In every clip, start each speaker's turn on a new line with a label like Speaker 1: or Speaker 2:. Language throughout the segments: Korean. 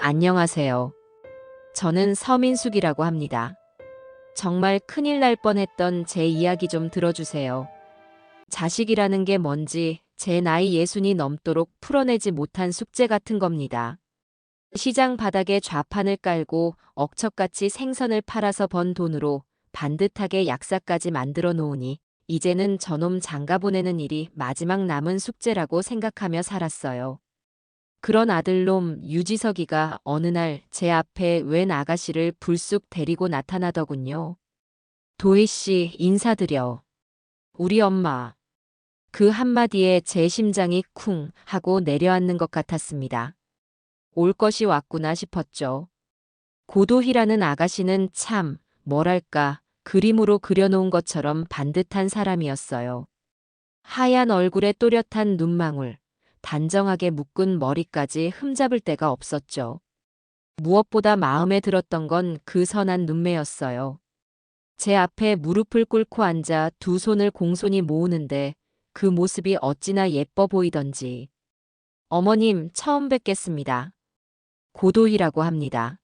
Speaker 1: 안녕하세요. 저는 서민숙이라고 합니다. 정말 큰일 날 뻔했던 제 이야기 좀 들어주세요. 자식이라는 게 뭔지 제 나이 60이 넘도록 풀어내지 못한 숙제 같은 겁니다. 시장 바닥에 좌판을 깔고 억척같이 생선을 팔아서 번 돈으로 반듯하게 약사까지 만들어 놓으니 이제는 저놈 장가 보내는 일이 마지막 남은 숙제라고 생각하며 살았어요. 그런 아들놈 유지석이가 어느 날 제 앞에 웬 아가씨를 불쑥 데리고 나타나더군요. 도희 씨 인사드려. 우리 엄마. 그 한마디에 제 심장이 쿵 하고 내려앉는 것 같았습니다. 올 것이 왔구나 싶었죠. 고도희라는 아가씨는 참, 뭐랄까, 그림으로 그려놓은 것처럼 반듯한 사람이었어요. 하얀 얼굴에 또렷한 눈망울, 단정하게 묶은 머리까지 흠잡을 데가 없었죠. 무엇보다 마음에 들었던 건 그 선한 눈매였어요. 제 앞에 무릎을 꿇고 앉아 두 손을 공손히 모으는데 그 모습이 어찌나 예뻐 보이던지. 어머님 처음 뵙겠습니다. 고도희라고 합니다.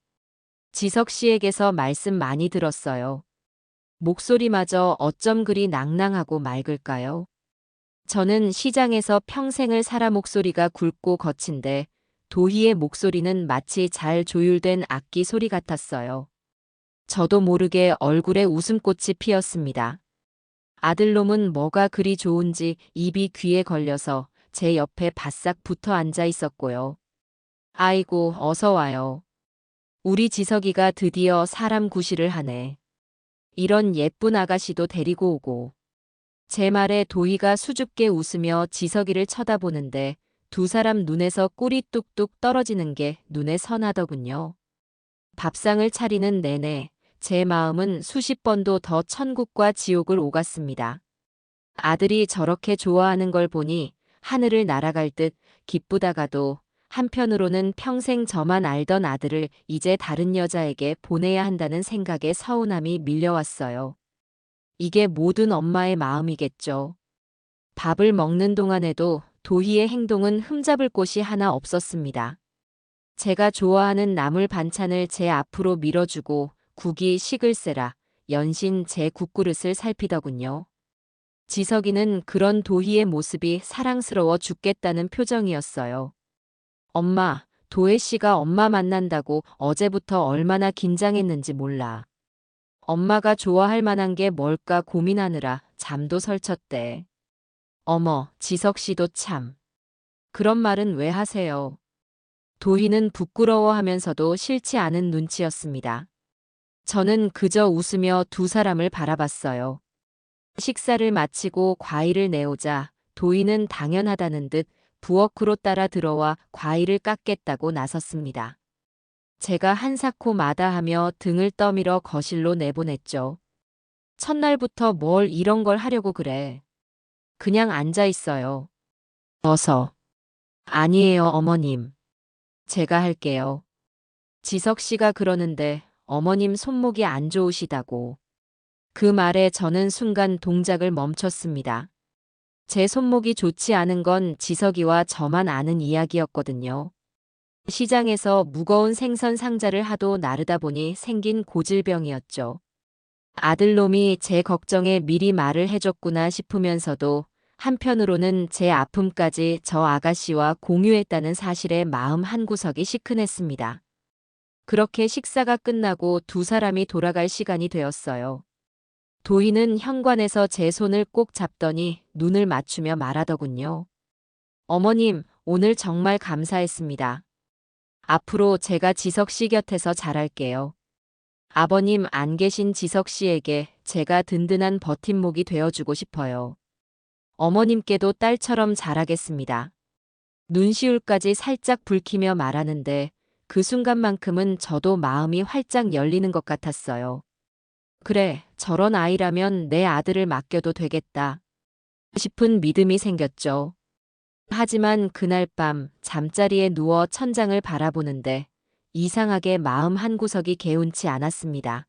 Speaker 1: 지석 씨에게서 말씀 많이 들었어요. 목소리마저 어쩜 그리 낭낭하고 맑을까요? 저는 시장에서 평생을 살아 목소리가 굵고 거친데 도희의 목소리는 마치 잘 조율된 악기 소리 같았어요. 저도 모르게 얼굴에 웃음꽃이 피었습니다. 아들놈은 뭐가 그리 좋은지 입이 귀에 걸려서 제 옆에 바싹 붙어 앉아 있었고요. 아이고, 어서 와요. 우리 지석이가 드디어 사람 구실을 하네. 이런 예쁜 아가씨도 데리고 오고. 제 말에 도희가 수줍게 웃으며 지석이를 쳐다보는데 두 사람 눈에서 꿀이 뚝뚝 떨어지는 게 눈에 선하더군요. 밥상을 차리는 내내 제 마음은 수십 번도 더 천국과 지옥을 오갔습니다. 아들이 저렇게 좋아하는 걸 보니 하늘을 날아갈 듯 기쁘다가도 한편으로는 평생 저만 알던 아들을 이제 다른 여자에게 보내야 한다는 생각에 서운함이 밀려왔어요. 이게 모든 엄마의 마음이겠죠. 밥을 먹는 동안에도 도희의 행동은 흠잡을 곳이 하나 없었습니다. 제가 좋아하는 나물 반찬을 제 앞으로 밀어주고 국이 식을세라 연신 제 국그릇을 살피더군요. 지석이는 그런 도희의 모습이 사랑스러워 죽겠다는 표정이었어요. 엄마, 도혜 씨가 엄마 만난다고 어제부터 얼마나 긴장했는지 몰라. 엄마가 좋아할 만한 게 뭘까 고민하느라 잠도 설쳤대. 어머, 지석 씨도 참. 그런 말은 왜 하세요? 도희는 부끄러워하면서도 싫지 않은 눈치였습니다. 저는 그저 웃으며 두 사람을 바라봤어요. 식사를 마치고 과일을 내오자 도희는 당연하다는 듯 부엌으로 따라 들어와 과일을 깎겠다고 나섰습니다. 제가 한사코 마다하며 등을 떠밀어 거실로 내보냈죠. 첫날부터 뭘 이런 걸 하려고 그래. 그냥 앉아 있어요. 어서. 아니에요, 어머님. 제가 할게요. 지석 씨가 그러는데 어머님 손목이 안 좋으시다고. 그 말에 저는 순간 동작을 멈췄습니다. 제 손목이 좋지 않은 건 지석이와 저만 아는 이야기였거든요. 시장에서 무거운 생선 상자를 하도 나르다 보니 생긴 고질병이었죠. 아들놈이 제 걱정에 미리 말을 해줬구나 싶으면서도 한편으로는 제 아픔까지 저 아가씨와 공유했다는 사실에 마음 한구석이 시큰했습니다. 그렇게 식사가 끝나고 두 사람이 돌아갈 시간이 되었어요. 도희는 현관에서 제 손을 꼭 잡더니 눈을 맞추며 말하더군요. 어머님, 오늘 정말 감사했습니다. 앞으로 제가 지석 씨 곁에서 잘할게요. 아버님 안 계신 지석 씨에게 제가 든든한 버팀목이 되어주고 싶어요. 어머님께도 딸처럼 잘하겠습니다. 눈시울까지 살짝 붉히며 말하는데 그 순간만큼은 저도 마음이 활짝 열리는 것 같았어요. 그래, 저런 아이라면 내 아들을 맡겨도 되겠다 싶은 믿음이 생겼죠. 하지만 그날 밤 잠자리에 누워 천장을 바라보는데 이상하게 마음 한구석이 개운치 않았습니다.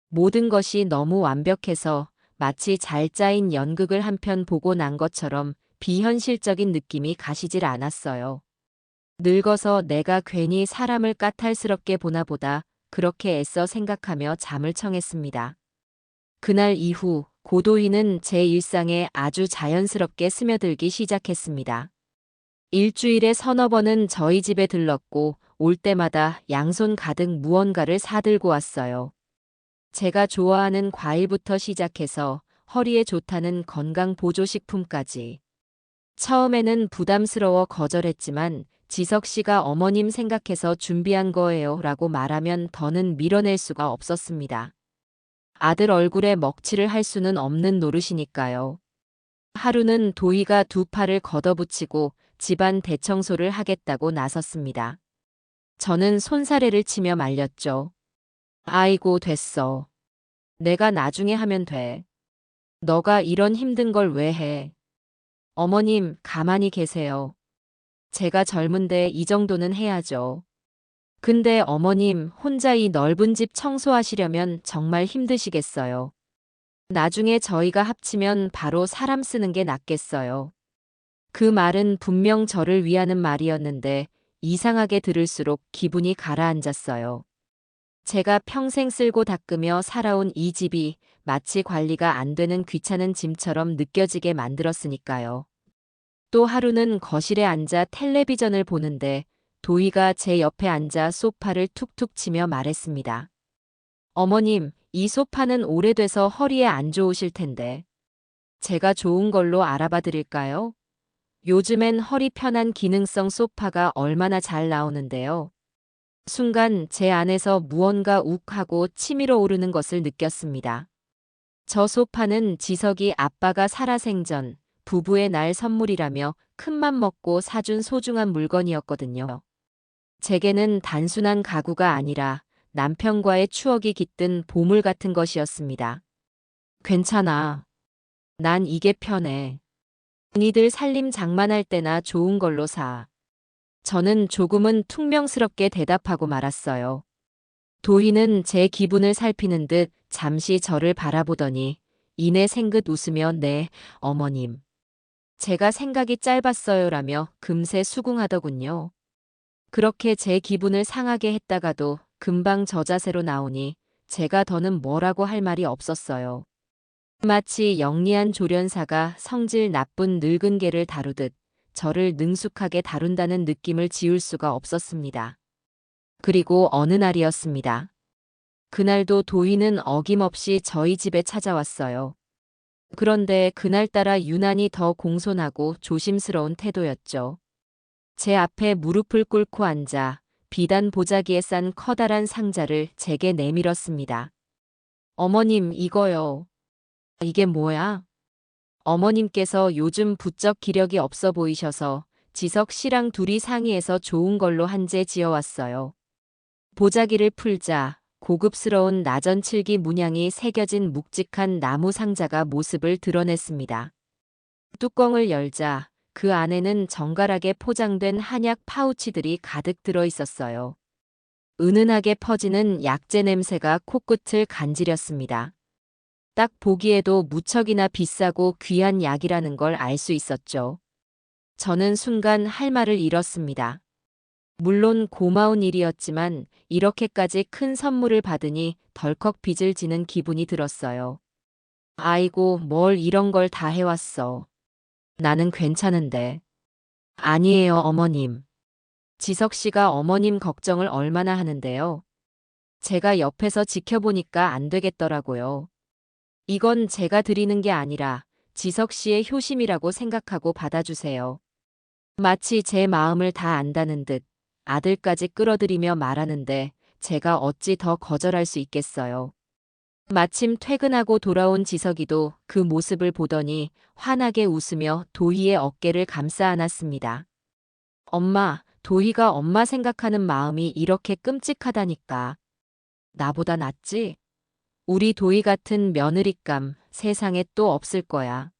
Speaker 1: 모든 것이 너무 완벽해서 마치 잘 짜인 연극을 한 편 보고 난 것처럼 비현실적인 느낌이 가시질 않았어요. 늙어서 내가 괜히 사람을 까탈스럽게 보나 보다 그렇게 애써 생각하며 잠을 청했습니다. 그날 이후 고도희는 제 일상에 아주 자연스럽게 스며들기 시작했습니다. 일주일에 서너 번은 저희 집에 들렀고 올 때마다 양손 가득 무언가를 사들고 왔어요. 제가 좋아하는 과일부터 시작해서 허리에 좋다는 건강 보조식품까지. 처음에는 부담스러워 거절했지만 지석 씨가 어머님 생각해서 준비한 거예요 라고 말하면 더는 밀어낼 수가 없었습니다. 아들 얼굴에 먹칠을 할 수는 없는 노릇이니까요. 하루는 도희가 두 팔을 걷어붙이고 집안 대청소를 하겠다고 나섰습니다. 저는 손사래를 치며 말렸죠. 아이고 됐어. 내가 나중에 하면 돼. 너가 이런 힘든 걸 왜 해? 어머님 가만히 계세요. 제가 젊은데 이 정도는 해야죠. 근데 어머님 혼자 이 넓은 집 청소하시려면 정말 힘드시겠어요. 나중에 저희가 합치면 바로 사람 쓰는 게 낫겠어요. 그 말은 분명 저를 위하는 말이었는데 이상하게 들을수록 기분이 가라앉았어요. 제가 평생 쓸고 닦으며 살아온 이 집이 마치 관리가 안 되는 귀찮은 짐처럼 느껴지게 만들었으니까요. 또 하루는 거실에 앉아 텔레비전을 보는데 도희가 제 옆에 앉아 소파를 툭툭 치며 말했습니다. 어머님, 이 소파는 오래돼서 허리에 안 좋으실 텐데. 제가 좋은 걸로 알아봐 드릴까요? 요즘엔 허리 편한 기능성 소파가 얼마나 잘 나오는데요. 순간 제 안에서 무언가 욱하고 치밀어 오르는 것을 느꼈습니다. 저 소파는 지석이 아빠가 살아생전 부부의 날 선물이라며 큰맘 먹고 사준 소중한 물건이었거든요. 제게는 단순한 가구가 아니라 남편과의 추억이 깃든 보물 같은 것이었습니다. 괜찮아. 난 이게 편해. 니들 살림 장만할 때나 좋은 걸로 사. 저는 조금은 퉁명스럽게 대답하고 말았어요. 도희는 제 기분을 살피는 듯 잠시 저를 바라보더니 이내 생긋 웃으며 네, 어머님. 제가 생각이 짧았어요라며 금세 수긍하더군요. 그렇게 제 기분을 상하게 했다가도 금방 저 자세로 나오니 제가 더는 뭐라고 할 말이 없었어요. 마치 영리한 조련사가 성질 나쁜 늙은 개를 다루듯 저를 능숙하게 다룬다는 느낌을 지울 수가 없었습니다. 그리고 어느 날이었습니다. 그날도 도희는 어김없이 저희 집에 찾아왔어요. 그런데 그날따라 유난히 더 공손하고 조심스러운 태도였죠. 제 앞에 무릎을 꿇고 앉아 비단 보자기에 싼 커다란 상자를 제게 내밀었습니다. 어머님, 이거요. 이게 뭐야? 어머님께서 요즘 부쩍 기력이 없어 보이셔서 지석 씨랑 둘이 상의해서 좋은 걸로 한 재 지어왔어요. 보자기를 풀자 고급스러운 나전칠기 문양이 새겨진 묵직한 나무 상자가 모습을 드러냈습니다. 뚜껑을 열자 그 안에는 정갈하게 포장된 한약 파우치들이 가득 들어 있었어요. 은은하게 퍼지는 약재 냄새가 코끝을 간지렸습니다. 딱 보기에도 무척이나 비싸고 귀한 약이라는 걸 알 수 있었죠. 저는 순간 할 말을 잃었습니다. 물론 고마운 일이었지만 이렇게까지 큰 선물을 받으니 덜컥 빚을 지는 기분이 들었어요. 아이고, 뭘 이런 걸 다 해왔어. 나는 괜찮은데. 아니에요, 어머님. 지석 씨가 어머님 걱정을 얼마나 하는데요. 제가 옆에서 지켜보니까 안 되겠더라고요. 이건 제가 드리는 게 아니라 지석 씨의 효심이라고 생각하고 받아주세요. 마치 제 마음을 다 안다는 듯 아들까지 끌어들이며 말하는데 제가 어찌 더 거절할 수 있겠어요. 마침 퇴근하고 돌아온 지석이도 그 모습을 보더니 환하게 웃으며 도희의 어깨를 감싸 안았습니다. 엄마, 도희가 엄마 생각하는 마음이 이렇게 끔찍하다니까. 나보다 낫지? 우리 도희 같은 며느리감 세상에 또 없을 거야.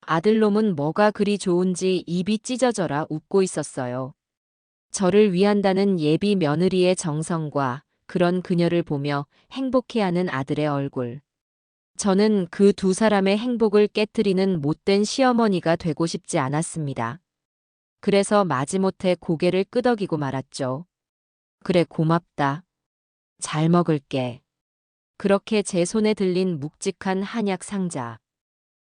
Speaker 1: 아들놈은 뭐가 그리 좋은지 입이 찢어져라 웃고 있었어요. 저를 위한다는 예비 며느리의 정성과 그런 그녀를 보며 행복해하는 아들의 얼굴. 저는 그 두 사람의 행복을 깨트리는 못된 시어머니가 되고 싶지 않았습니다. 그래서 마지못해 고개를 끄덕이고 말았죠. 그래, 고맙다. 잘 먹을게. 그렇게 제 손에 들린 묵직한 한약 상자.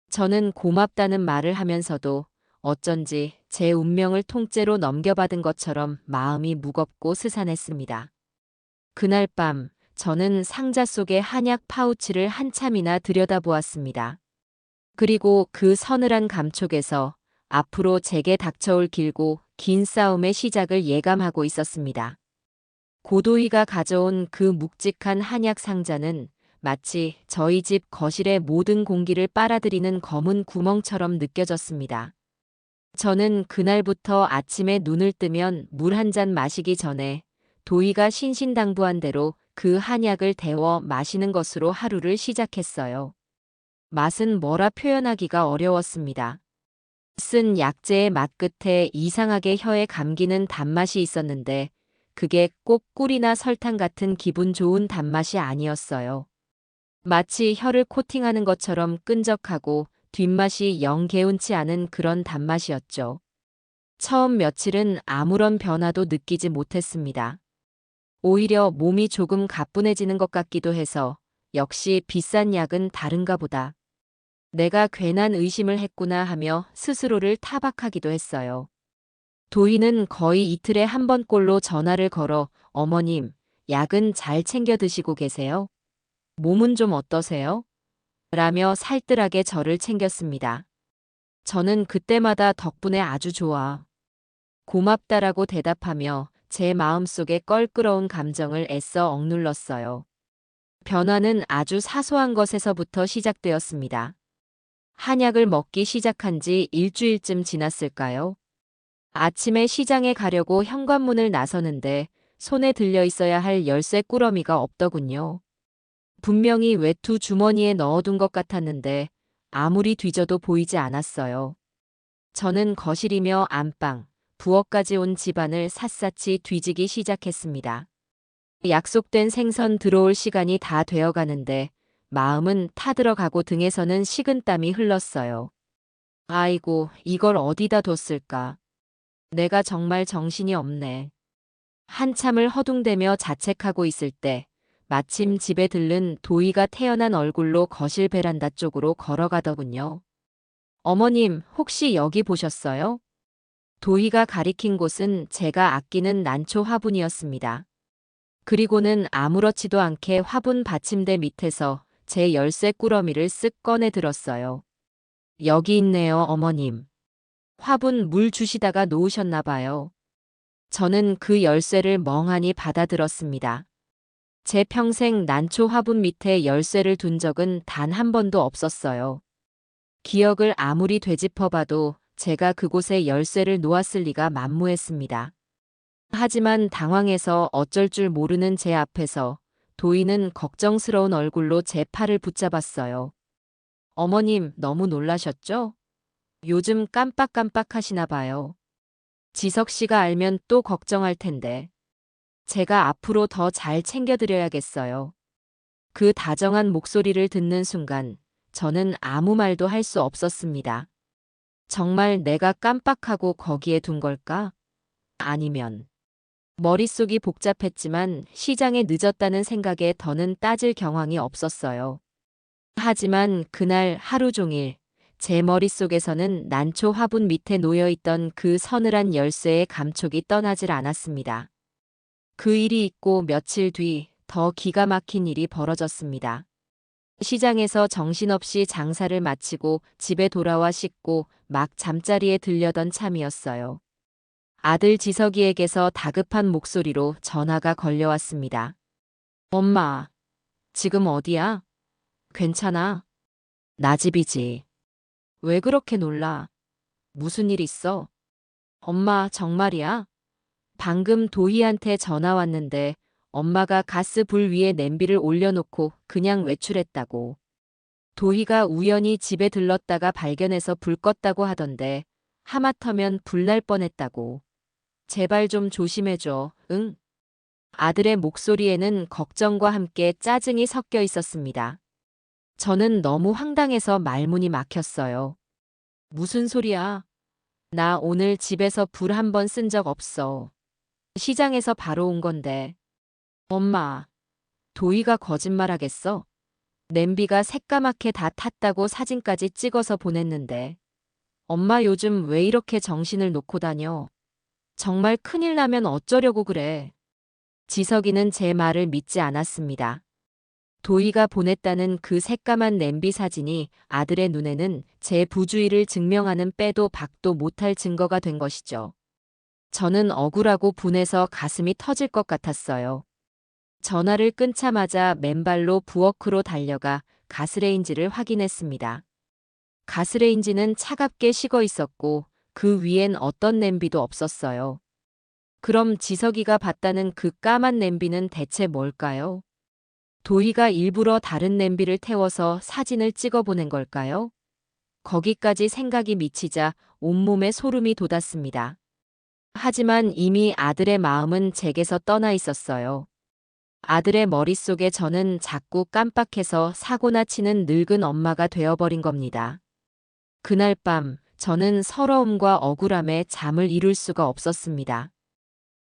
Speaker 1: 저는 고맙다는 말을 하면서도 어쩐지 제 운명을 통째로 넘겨받은 것처럼 마음이 무겁고 스산했습니다. 그날 밤 저는 상자 속의 한약 파우치를 한참이나 들여다보았습니다. 그리고 그 서늘한 감촉에서 앞으로 제게 닥쳐올 길고 긴 싸움의 시작을 예감하고 있었습니다. 고도희가 가져온 그 묵직한 한약 상자는 마치 저희 집 거실의 모든 공기를 빨아들이는 검은 구멍처럼 느껴졌습니다. 저는 그날부터 아침에 눈을 뜨면 물 한 잔 마시기 전에 도희가 신신당부한 대로 그 한약을 데워 마시는 것으로 하루를 시작했어요. 맛은 뭐라 표현하기가 어려웠습니다. 쓴 약재의 맛 끝에 이상하게 혀에 감기는 단맛이 있었는데 그게 꼭 꿀이나 설탕 같은 기분 좋은 단맛이 아니었어요. 마치 혀를 코팅하는 것처럼 끈적하고 뒷맛이 영 개운치 않은 그런 단맛이었죠. 처음 며칠은 아무런 변화도 느끼지 못했습니다. 오히려 몸이 조금 가뿐해지는 것 같기도 해서 역시 비싼 약은 다른가 보다. 내가 괜한 의심을 했구나 하며 스스로를 타박하기도 했어요. 도희는 거의 이틀에 한 번꼴로 전화를 걸어 어머님, 약은 잘 챙겨 드시고 계세요? 몸은 좀 어떠세요? 라며 살뜰하게 저를 챙겼습니다. 저는 그때마다 덕분에 아주 좋아. 고맙다라고 대답하며 제 마음속에 껄끄러운 감정을 애써 억눌렀어요. 변화는 아주 사소한 것에서부터 시작되었습니다. 한약을 먹기 시작한 지 일주일쯤 지났을까요? 아침에 시장에 가려고 현관문을 나서는데 손에 들려 있어야 할 열쇠 꾸러미가 없더군요. 분명히 외투 주머니에 넣어둔 것 같았는데 아무리 뒤져도 보이지 않았어요. 저는 거실이며 안방, 부엌까지 온 집안을 샅샅이 뒤지기 시작했습니다. 약속된 생선 들어올 시간이 다 되어가는데 마음은 타들어가고 등에서는 식은땀이 흘렀어요. 아이고, 이걸 어디다 뒀을까? 내가 정말 정신이 없네. 한참을 허둥대며 자책하고 있을 때 마침 집에 들른 도희가 태연한 얼굴로 거실 베란다 쪽으로 걸어가더군요. 어머님, 혹시 여기 보셨어요? 도희가 가리킨 곳은 제가 아끼는 난초 화분이었습니다. 그리고는 아무렇지도 않게 화분 받침대 밑에서 제 열쇠 꾸러미를 쓱 꺼내 들었어요. 여기 있네요, 어머님. 화분 물 주시다가 놓으셨나 봐요. 저는 그 열쇠를 멍하니 받아들었습니다. 제 평생 난초 화분 밑에 열쇠를 둔 적은 단 한 번도 없었어요. 기억을 아무리 되짚어봐도 제가 그곳에 열쇠를 놓았을 리가 만무했습니다. 하지만 당황해서 어쩔 줄 모르는 제 앞에서 도희는 걱정스러운 얼굴로 제 팔을 붙잡았어요. 어머님, 너무 놀라셨죠? 요즘 깜빡깜빡 하시나 봐요. 지석 씨가 알면 또 걱정할 텐데. 제가 앞으로 더 잘 챙겨드려야겠어요. 그 다정한 목소리를 듣는 순간 저는 아무 말도 할 수 없었습니다. 정말 내가 깜빡하고 거기에 둔 걸까? 아니면 머릿속이 복잡했지만 시장에 늦었다는 생각에 더는 따질 경황이 없었어요. 하지만 그날 하루 종일 제 머릿속에서는 난초 화분 밑에 놓여있던 그 서늘한 열쇠의 감촉이 떠나질 않았습니다. 그 일이 있고 며칠 뒤 더 기가 막힌 일이 벌어졌습니다. 시장에서 정신없이 장사를 마치고 집에 돌아와 씻고 막 잠자리에 들려던 참이었어요. 아들 지석이에게서 다급한 목소리로 전화가 걸려왔습니다. 엄마, 지금 어디야? 괜찮아? 나 집이지. 왜 그렇게 놀라? 무슨 일 있어? 엄마, 정말이야? 방금 도희한테 전화 왔는데 엄마가 가스 불 위에 냄비를 올려놓고 그냥 외출했다고. 도희가 우연히 집에 들렀다가 발견해서 불 껐다고 하던데 하마터면 불 날 뻔했다고. 제발 좀 조심해줘, 응? 아들의 목소리에는 걱정과 함께 짜증이 섞여 있었습니다. 저는 너무 황당해서 말문이 막혔어요. 무슨 소리야? 나 오늘 집에서 불 한 번 쓴 적 없어. 시장에서 바로 온 건데. 엄마, 도희가 거짓말하겠어? 냄비가 새까맣게 다 탔다고 사진까지 찍어서 보냈는데. 엄마 요즘 왜 이렇게 정신을 놓고 다녀? 정말 큰일 나면 어쩌려고 그래. 지석이는 제 말을 믿지 않았습니다. 도희가 보냈다는 그 새까만 냄비 사진이 아들의 눈에는 제 부주의를 증명하는 빼도 박도 못할 증거가 된 것이죠. 저는 억울하고 분해서 가슴이 터질 것 같았어요. 전화를 끊자마자 맨발로 부엌으로 달려가 가스레인지를 확인했습니다. 가스레인지는 차갑게 식어 있었고 그 위엔 어떤 냄비도 없었어요. 그럼 지석이가 봤다는 그 까만 냄비는 대체 뭘까요? 도희가 일부러 다른 냄비를 태워서 사진을 찍어 보낸 걸까요? 거기까지 생각이 미치자 온몸에 소름이 돋았습니다. 하지만 이미 아들의 마음은 제게서 떠나 있었어요. 아들의 머릿속에 저는 자꾸 깜빡해서 사고나 치는 늙은 엄마가 되어버린 겁니다. 그날 밤 저는 서러움과 억울함에 잠을 이룰 수가 없었습니다.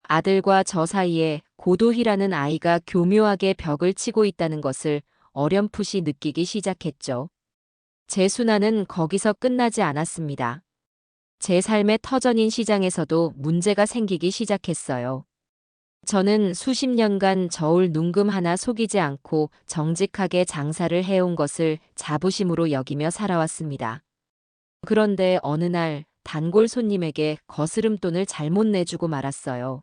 Speaker 1: 아들과 저 사이에 고도희라는 아이가 교묘하게 벽을 치고 있다는 것을 어렴풋이 느끼기 시작했죠. 제 순환은 거기서 끝나지 않았습니다. 제 삶의 터전인 시장에서도 문제가 생기기 시작했어요. 저는 수십 년간 저울 눈금 하나 속이지 않고 정직하게 장사를 해온 것을 자부심으로 여기며 살아왔습니다. 그런데 어느 날 단골 손님에게 거스름돈을 잘못 내주고 말았어요.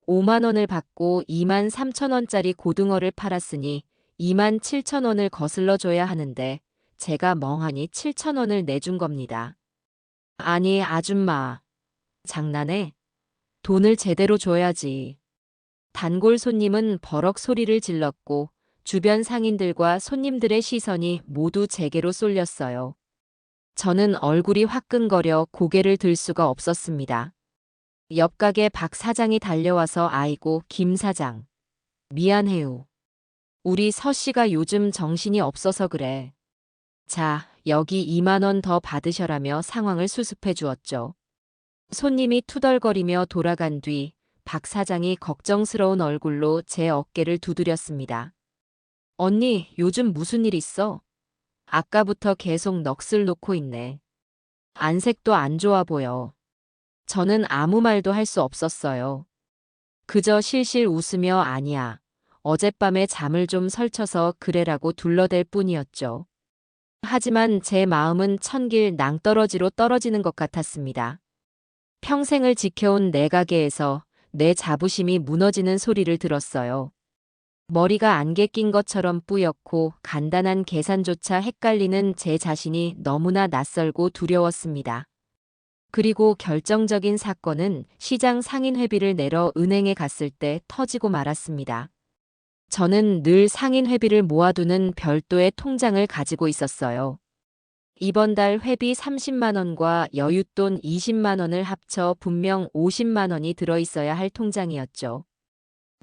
Speaker 1: 5만 원을 받고 2만 3천 원짜리 고등어를 팔았으니 2만 7천 원을 거슬러 줘야 하는데 제가 멍하니 7천 원을 내준 겁니다. 아니 아줌마, 장난해? 돈을 제대로 줘야지. 단골 손님은 버럭 소리를 질렀고 주변 상인들과 손님들의 시선이 모두 제게로 쏠렸어요. 저는 얼굴이 화끈거려 고개를 들 수가 없었습니다. 옆 가게 박 사장이 달려와서 아이고 김 사장. 미안해요. 우리 서 씨가 요즘 정신이 없어서 그래. 자, 여기 2만 원 더 받으셔라며 상황을 수습해 주었죠. 손님이 투덜거리며 돌아간 뒤 박 사장이 걱정스러운 얼굴로 제 어깨를 두드렸습니다. 언니, 요즘 무슨 일 있어? 아까부터 계속 넋을 놓고 있네. 안색도 안 좋아 보여. 저는 아무 말도 할 수 없었어요. 그저 실실 웃으며 아니야. 어젯밤에 잠을 좀 설쳐서 그래라고 둘러댈 뿐이었죠. 하지만 제 마음은 천길 낭떠러지로 떨어지는 것 같았습니다. 평생을 지켜온 내 가게에서 내 자부심이 무너지는 소리를 들었어요. 머리가 안개 낀 것처럼 뿌옇고 간단한 계산조차 헷갈리는 제 자신이 너무나 낯설고 두려웠습니다. 그리고 결정적인 사건은 시장 상인회비를 내러 은행에 갔을 때 터지고 말았습니다. 저는 늘 상인회비를 모아두는 별도의 통장을 가지고 있었어요. 이번 달 회비 30만 원과 여윳돈 20만 원을 합쳐 분명 50만 원이 들어있어야 할 통장이었죠.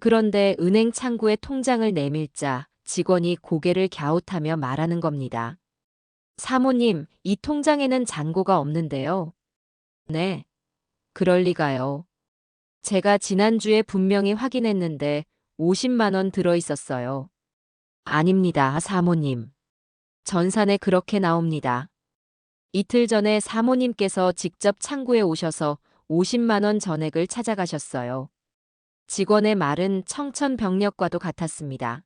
Speaker 1: 그런데 은행 창구에 통장을 내밀자 직원이 고개를 갸웃하며 말하는 겁니다. 사모님, 이 통장에는 잔고가 없는데요. 네, 그럴 리가요. 제가 지난주에 분명히 확인했는데 50만 원 들어있었어요. 아닙니다, 사모님. 전산에 그렇게 나옵니다. 이틀 전에 사모님께서 직접 창구에 오셔서 50만 원 전액을 찾아가셨어요. 직원의 말은 청천벽력과도 같았습니다.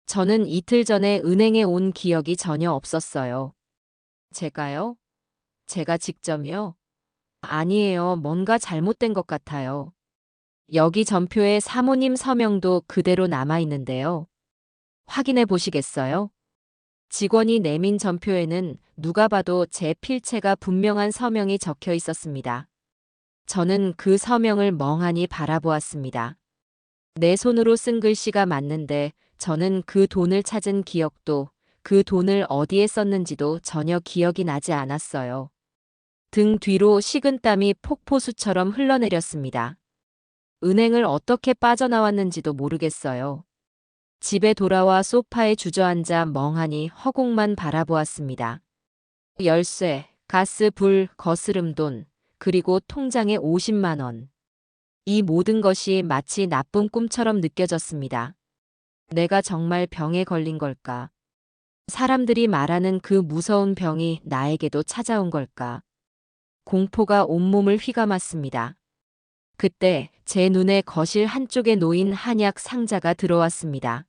Speaker 1: 저는 이틀 전에 은행에 온 기억이 전혀 없었어요. 제가요? 제가 직접요? 아니에요. 뭔가 잘못된 것 같아요. 여기 전표에 사모님 서명도 그대로 남아있는데요. 확인해 보시겠어요? 직원이 내민 전표에는 누가 봐도 제 필체가 분명한 서명이 적혀 있었습니다. 저는 그 서명을 멍하니 바라보았습니다. 내 손으로 쓴 글씨가 맞는데 저는 그 돈을 찾은 기억도 그 돈을 어디에 썼는지도 전혀 기억이 나지 않았어요. 등 뒤로 식은땀이 폭포수처럼 흘러내렸습니다. 은행을 어떻게 빠져나왔는지도 모르겠어요. 집에 돌아와 소파에 주저앉아 멍하니 허공만 바라보았습니다. 열쇠, 가스, 불, 거스름돈, 그리고 통장에 50만 원. 이 모든 것이 마치 나쁜 꿈처럼 느껴졌습니다. 내가 정말 병에 걸린 걸까? 사람들이 말하는 그 무서운 병이 나에게도 찾아온 걸까? 공포가 온몸을 휘감았습니다. 그때 제 눈에 거실 한쪽에 놓인 한약 상자가 들어왔습니다.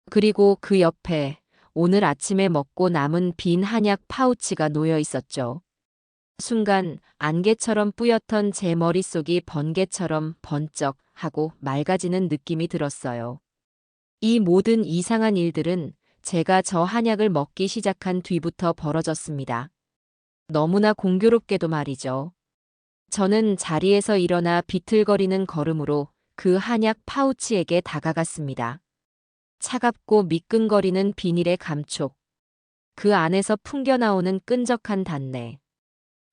Speaker 1: 그리고 그 옆에 오늘 아침에 먹고 남은 빈 한약 파우치가 놓여 있었죠. 순간 안개처럼 뿌옇던 제 머릿속이 번개처럼 번쩍 하고 맑아지는 느낌이 들었어요. 이 모든 이상한 일들은 제가 저 한약을 먹기 시작한 뒤부터 벌어졌습니다. 너무나 공교롭게도 말이죠. 저는 자리에서 일어나 비틀거리는 걸음으로 그 한약 파우치에게 다가갔습니다. 차갑고 미끈거리는 비닐의 감촉, 그 안에서 풍겨나오는 끈적한 단내.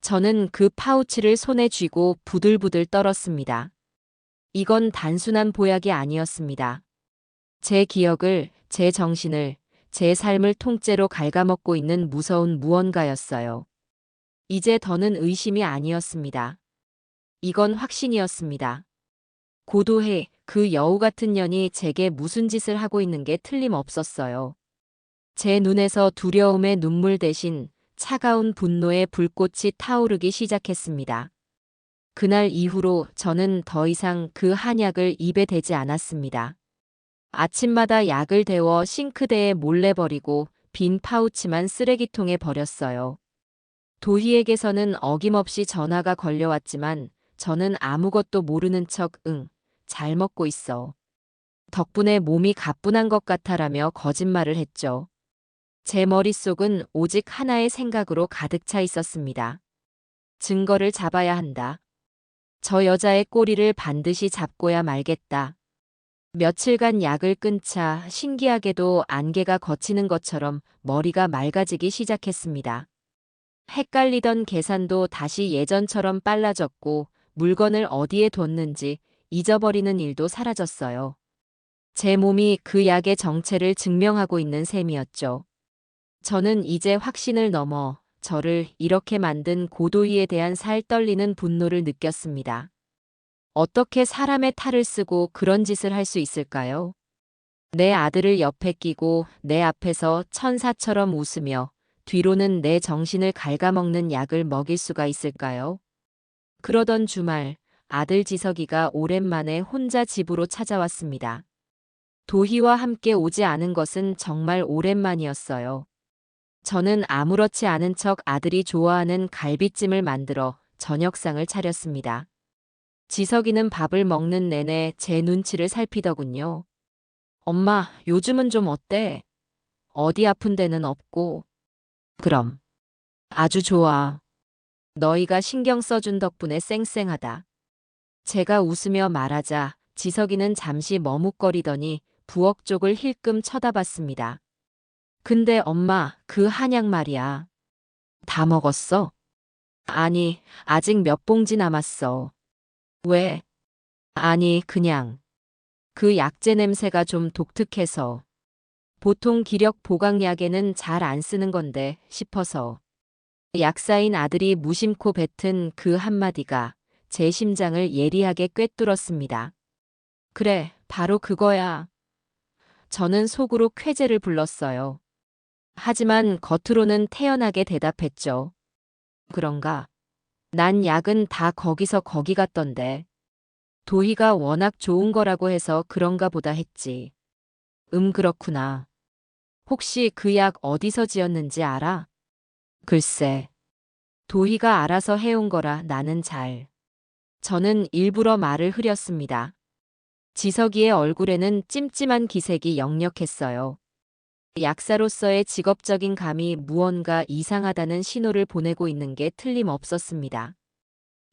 Speaker 1: 저는 그 파우치를 손에 쥐고 부들부들 떨었습니다. 이건 단순한 보약이 아니었습니다. 제 기억을, 제 정신을, 제 삶을 통째로 갉아먹고 있는 무서운 무언가였어요. 이제 더는 의심이 아니었습니다. 이건 확신이었습니다. 고도해 그 여우 같은 년이 제게 무슨 짓을 하고 있는 게 틀림없었어요. 제 눈에서 두려움의 눈물 대신 차가운 분노의 불꽃이 타오르기 시작했습니다. 그날 이후로 저는 더 이상 그 한약을 입에 대지 않았습니다. 아침마다 약을 데워 싱크대에 몰래 버리고 빈 파우치만 쓰레기통에 버렸어요. 도희에게서는 어김없이 전화가 걸려왔지만 저는 아무것도 모르는 척 잘 먹고 있어. 덕분에 몸이 가뿐한 것 같아라며 거짓말을 했죠. 제 머릿속은 오직 하나의 생각으로 가득 차 있었습니다. 증거를 잡아야 한다. 저 여자의 꼬리를 반드시 잡고야 말겠다. 며칠간 약을 끊자 신기하게도 안개가 걷히는 것처럼 머리가 맑아지기 시작했습니다. 헷갈리던 계산도 다시 예전처럼 빨라졌고 물건을 어디에 뒀는지 잊어버리는 일도 사라졌어요. 제 몸이 그 약의 정체를 증명하고 있는 셈이었죠. 저는 이제 확신을 넘어 저를 이렇게 만든 고도희에 대한 살떨리는 분노를 느꼈습니다. 어떻게 사람의 탈을 쓰고 그런 짓을 할 수 있을까요? 내 아들을 옆에 끼고 내 앞에서 천사처럼 웃으며 뒤로는 내 정신을 갉아먹는 약을 먹일 수가 있을까요? 그러던 주말, 아들 지석이가 오랜만에 혼자 집으로 찾아왔습니다. 도희와 함께 오지 않은 것은 정말 오랜만이었어요. 저는 아무렇지 않은 척 아들이 좋아하는 갈비찜을 만들어 저녁상을 차렸습니다. 지석이는 밥을 먹는 내내 제 눈치를 살피더군요. 엄마, 요즘은 좀 어때? 어디 아픈 데는 없고. 그럼. 아주 좋아. 너희가 신경 써준 덕분에 쌩쌩하다. 제가 웃으며 말하자 지석이는 잠시 머뭇거리더니 부엌 쪽을 힐끔 쳐다봤습니다. 근데 엄마, 그 한약 말이야. 다 먹었어? 아니, 아직 몇 봉지 남았어. 왜? 아니, 그냥. 그 약재 냄새가 좀 독특해서. 보통 기력 보강약에는 잘 안 쓰는 건데 싶어서. 약사인 아들이 무심코 뱉은 그 한마디가 제 심장을 예리하게 꿰뚫었습니다. 그래, 바로 그거야. 저는 속으로 쾌재를 불렀어요. 하지만 겉으로는 태연하게 대답했죠. 그런가? 난 약은 다 거기서 거기 갔던데. 도희가 워낙 좋은 거라고 해서 그런가 보다 했지. 그렇구나. 혹시 그 약 어디서 지었는지 알아? 글쎄. 도희가 알아서 해온 거라 나는 잘. 저는 일부러 말을 흐렸습니다. 지석이의 얼굴에는 찜찜한 기색이 역력했어요. 약사로서의 직업적인 감이 무언가 이상하다는 신호를 보내고 있는 게 틀림없었습니다.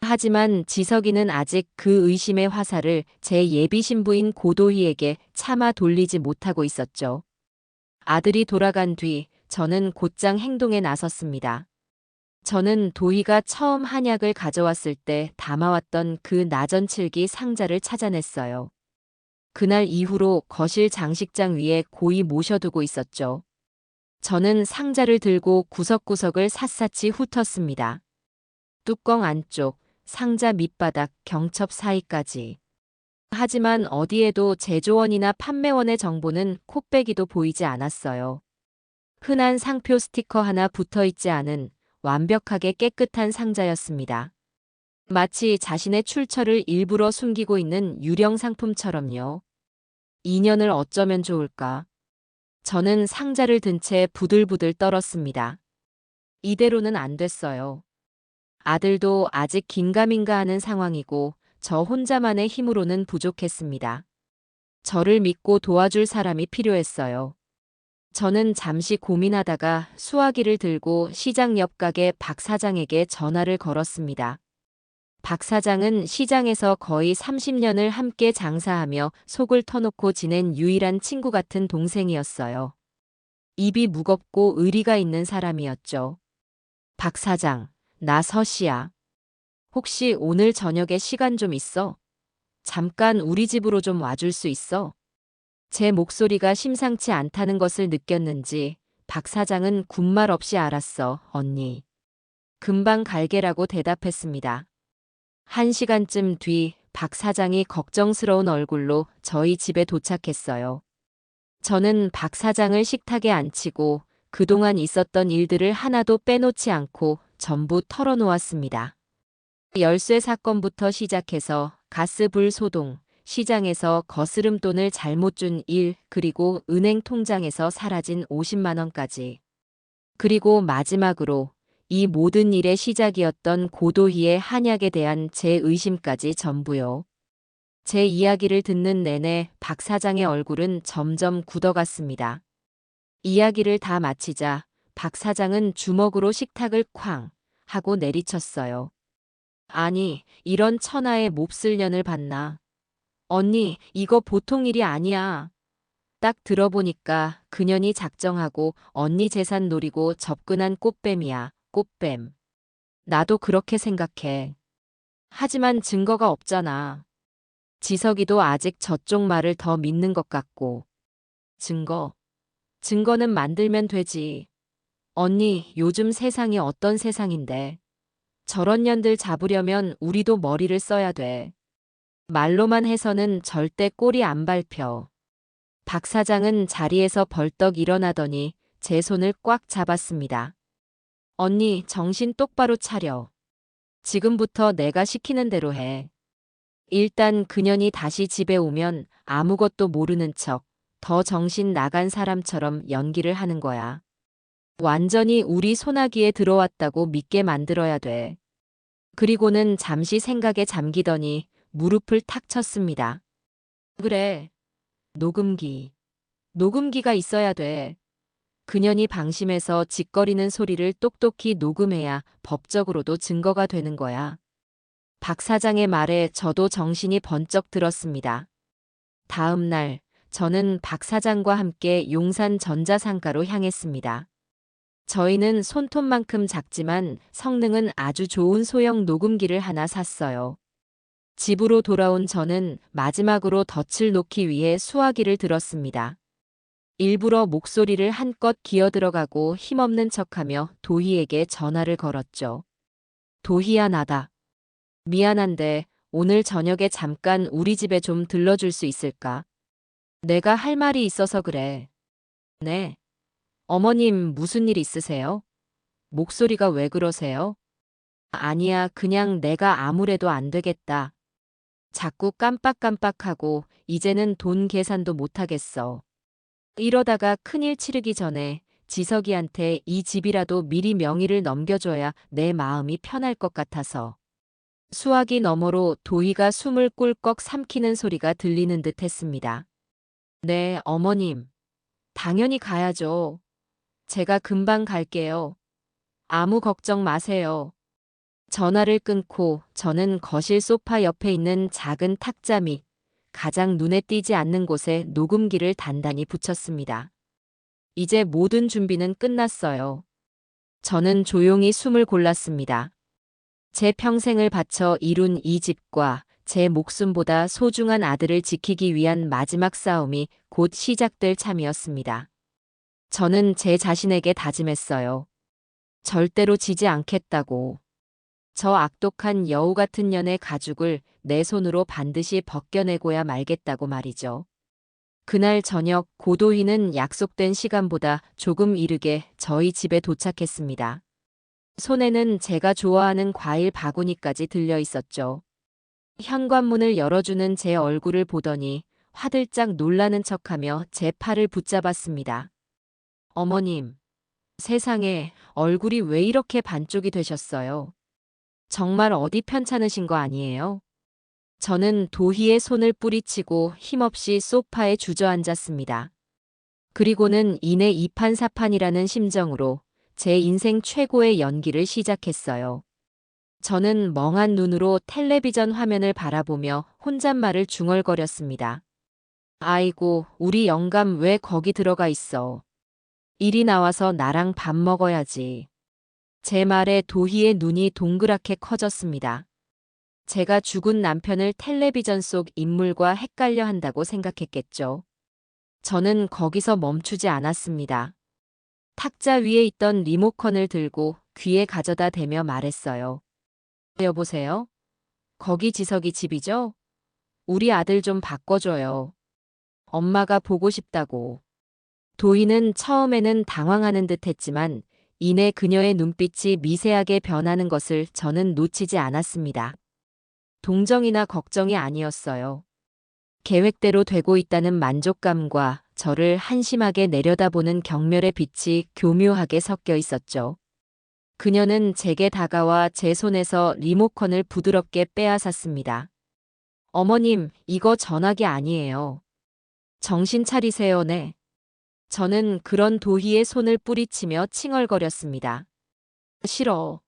Speaker 1: 하지만 지석이는 아직 그 의심의 화살을 제 예비 신부인 고도희에게 차마 돌리지 못하고 있었죠. 아들이 돌아간 뒤 저는 곧장 행동에 나섰습니다. 저는 도희가 처음 한약을 가져왔을 때 담아왔던 그 나전칠기 상자를 찾아냈어요. 그날 이후로 거실 장식장 위에 고이 모셔두고 있었죠. 저는 상자를 들고 구석구석을 샅샅이 훑었습니다. 뚜껑 안쪽, 상자 밑바닥, 경첩 사이까지. 하지만 어디에도 제조원이나 판매원의 정보는 콧배기도 보이지 않았어요. 흔한 상표 스티커 하나 붙어 있지 않은 완벽하게 깨끗한 상자였습니다. 마치 자신의 출처를 일부러 숨기고 있는 유령 상품처럼요. 인연을 어쩌면 좋을까? 저는 상자를 든 채 부들부들 떨었습니다. 이대로는 안 됐어요. 아들도 아직 긴가민가 하는 상황이고 저 혼자만의 힘으로는 부족했습니다. 저를 믿고 도와줄 사람이 필요했어요. 저는 잠시 고민하다가 수화기를 들고 시장 옆 가게 박 사장에게 전화를 걸었습니다. 박 사장은 시장에서 거의 30년을 함께 장사하며 속을 터놓고 지낸 유일한 친구 같은 동생이었어요. 입이 무겁고 의리가 있는 사람이었죠. 박 사장, 나 서씨야. 혹시 오늘 저녁에 시간 좀 있어? 잠깐 우리 집으로 좀 와줄 수 있어? 제 목소리가 심상치 않다는 것을 느꼈는지 박 사장은 군말 없이 알았어, 언니. 금방 갈게라고 대답했습니다. 1시간쯤 뒤 박 사장이 걱정스러운 얼굴로 저희 집에 도착했어요. 저는 박 사장을 식탁에 앉히고 그동안 있었던 일들을 하나도 빼놓지 않고 전부 털어놓았습니다. 열쇠 사건부터 시작해서 가스불 소동, 시장에서 거스름돈을 잘못 준 일, 그리고 은행 통장에서 사라진 50만 원까지. 그리고 마지막으로 이 모든 일의 시작이었던 고도희의 한약에 대한 제 의심까지 전부요. 제 이야기를 듣는 내내 박 사장의 얼굴은 점점 굳어갔습니다. 이야기를 다 마치자 박 사장은 주먹으로 식탁을 쾅 하고 내리쳤어요. 아니, 이런 천하의 몹쓸 년을 봤나. 언니, 이거 보통 일이 아니야. 딱 들어보니까 그년이 작정하고 언니 재산 노리고 접근한 꽃뱀이야, 꽃뱀. 나도 그렇게 생각해. 하지만 증거가 없잖아. 지석이도 아직 저쪽 말을 더 믿는 것 같고. 증거? 증거는 만들면 되지. 언니, 요즘 세상이 어떤 세상인데. 저런 년들 잡으려면 우리도 머리를 써야 돼. 말로만 해서는 절대 꼬리 안 밟혀. 박 사장은 자리에서 벌떡 일어나더니 제 손을 꽉 잡았습니다. 언니, 정신 똑바로 차려. 지금부터 내가 시키는 대로 해. 일단 그년이 다시 집에 오면 아무것도 모르는 척, 더 정신 나간 사람처럼 연기를 하는 거야. 완전히 우리 소나기에 들어왔다고 믿게 만들어야 돼. 그리고는 잠시 생각에 잠기더니 무릎을 탁 쳤습니다. 그래. 녹음기. 녹음기가 있어야 돼. 그년이 방심해서 짓거리는 소리를 똑똑히 녹음해야 법적으로도 증거가 되는 거야. 박 사장의 말에 저도 정신이 번쩍 들었습니다. 다음 날 저는 박 사장과 함께 용산 전자상가로 향했습니다. 저희는 손톱만큼 작지만 성능은 아주 좋은 소형 녹음기를 하나 샀어요. 집으로 돌아온 저는 마지막으로 덫을 놓기 위해 수화기를 들었습니다. 일부러 목소리를 한껏 기어들어가고 힘없는 척하며 도희에게 전화를 걸었죠. 도희야, 나다. 미안한데 오늘 저녁에 잠깐 우리 집에 좀 들러줄 수 있을까? 내가 할 말이 있어서 그래. 네. 어머님, 무슨 일 있으세요? 목소리가 왜 그러세요? 아니야, 그냥 내가 아무래도 안 되겠다. 자꾸 깜빡깜빡하고 이제는 돈 계산도 못하겠어. 이러다가 큰일 치르기 전에 지석이한테 이 집이라도 미리 명의를 넘겨줘야 내 마음이 편할 것 같아서. 수화기 너머로 도희가 숨을 꿀꺽 삼키는 소리가 들리는 듯 했습니다. 네, 어머님. 당연히 가야죠. 제가 금방 갈게요. 아무 걱정 마세요. 전화를 끊고 저는 거실 소파 옆에 있는 작은 탁자 밑 가장 눈에 띄지 않는 곳에 녹음기를 단단히 붙였습니다. 이제 모든 준비는 끝났어요. 저는 조용히 숨을 골랐습니다. 제 평생을 바쳐 이룬 이 집과 제 목숨보다 소중한 아들을 지키기 위한 마지막 싸움이 곧 시작될 참이었습니다. 저는 제 자신에게 다짐했어요. 절대로 지지 않겠다고. 저 악독한 여우 같은 년의 가죽을 내 손으로 반드시 벗겨내고야 말겠다고 말이죠. 그날 저녁 고도희는 약속된 시간보다 조금 이르게 저희 집에 도착했습니다. 손에는 제가 좋아하는 과일 바구니까지 들려 있었죠. 현관문을 열어주는 제 얼굴을 보더니 화들짝 놀라는 척하며 제 팔을 붙잡았습니다. 어머님, 세상에 얼굴이 왜 이렇게 반쪽이 되셨어요? 정말 어디 편찮으신 거 아니에요? 저는 도희의 손을 뿌리치고 힘없이 소파에 주저앉았습니다. 그리고는 이내 이판사판이라는 심정으로 제 인생 최고의 연기를 시작했어요. 저는 멍한 눈으로 텔레비전 화면을 바라보며 혼잣말을 중얼거렸습니다. 아이고, 우리 영감 왜 거기 들어가 있어? 이리 나와서 나랑 밥 먹어야지. 제 말에 도희의 눈이 동그랗게 커졌습니다. 제가 죽은 남편을 텔레비전 속 인물과 헷갈려 한다고 생각했겠죠. 저는 거기서 멈추지 않았습니다. 탁자 위에 있던 리모컨을 들고 귀에 가져다 대며 말했어요. 여보세요? 거기 지석이 집이죠? 우리 아들 좀 바꿔줘요. 엄마가 보고 싶다고. 도희는 처음에는 당황하는 듯 했지만 이내 그녀의 눈빛이 미세하게 변하는 것을 저는 놓치지 않았습니다. 동정이나 걱정이 아니었어요. 계획대로 되고 있다는 만족감과 저를 한심하게 내려다보는 경멸의 빛이 교묘하게 섞여 있었죠. 그녀는 제게 다가와 제 손에서 리모컨을 부드럽게 빼앗았습니다. 어머님, 이거 전화기 아니에요. 정신 차리세요, 네. 저는 그런 도희의 손을 뿌리치며 칭얼거렸습니다. 싫어.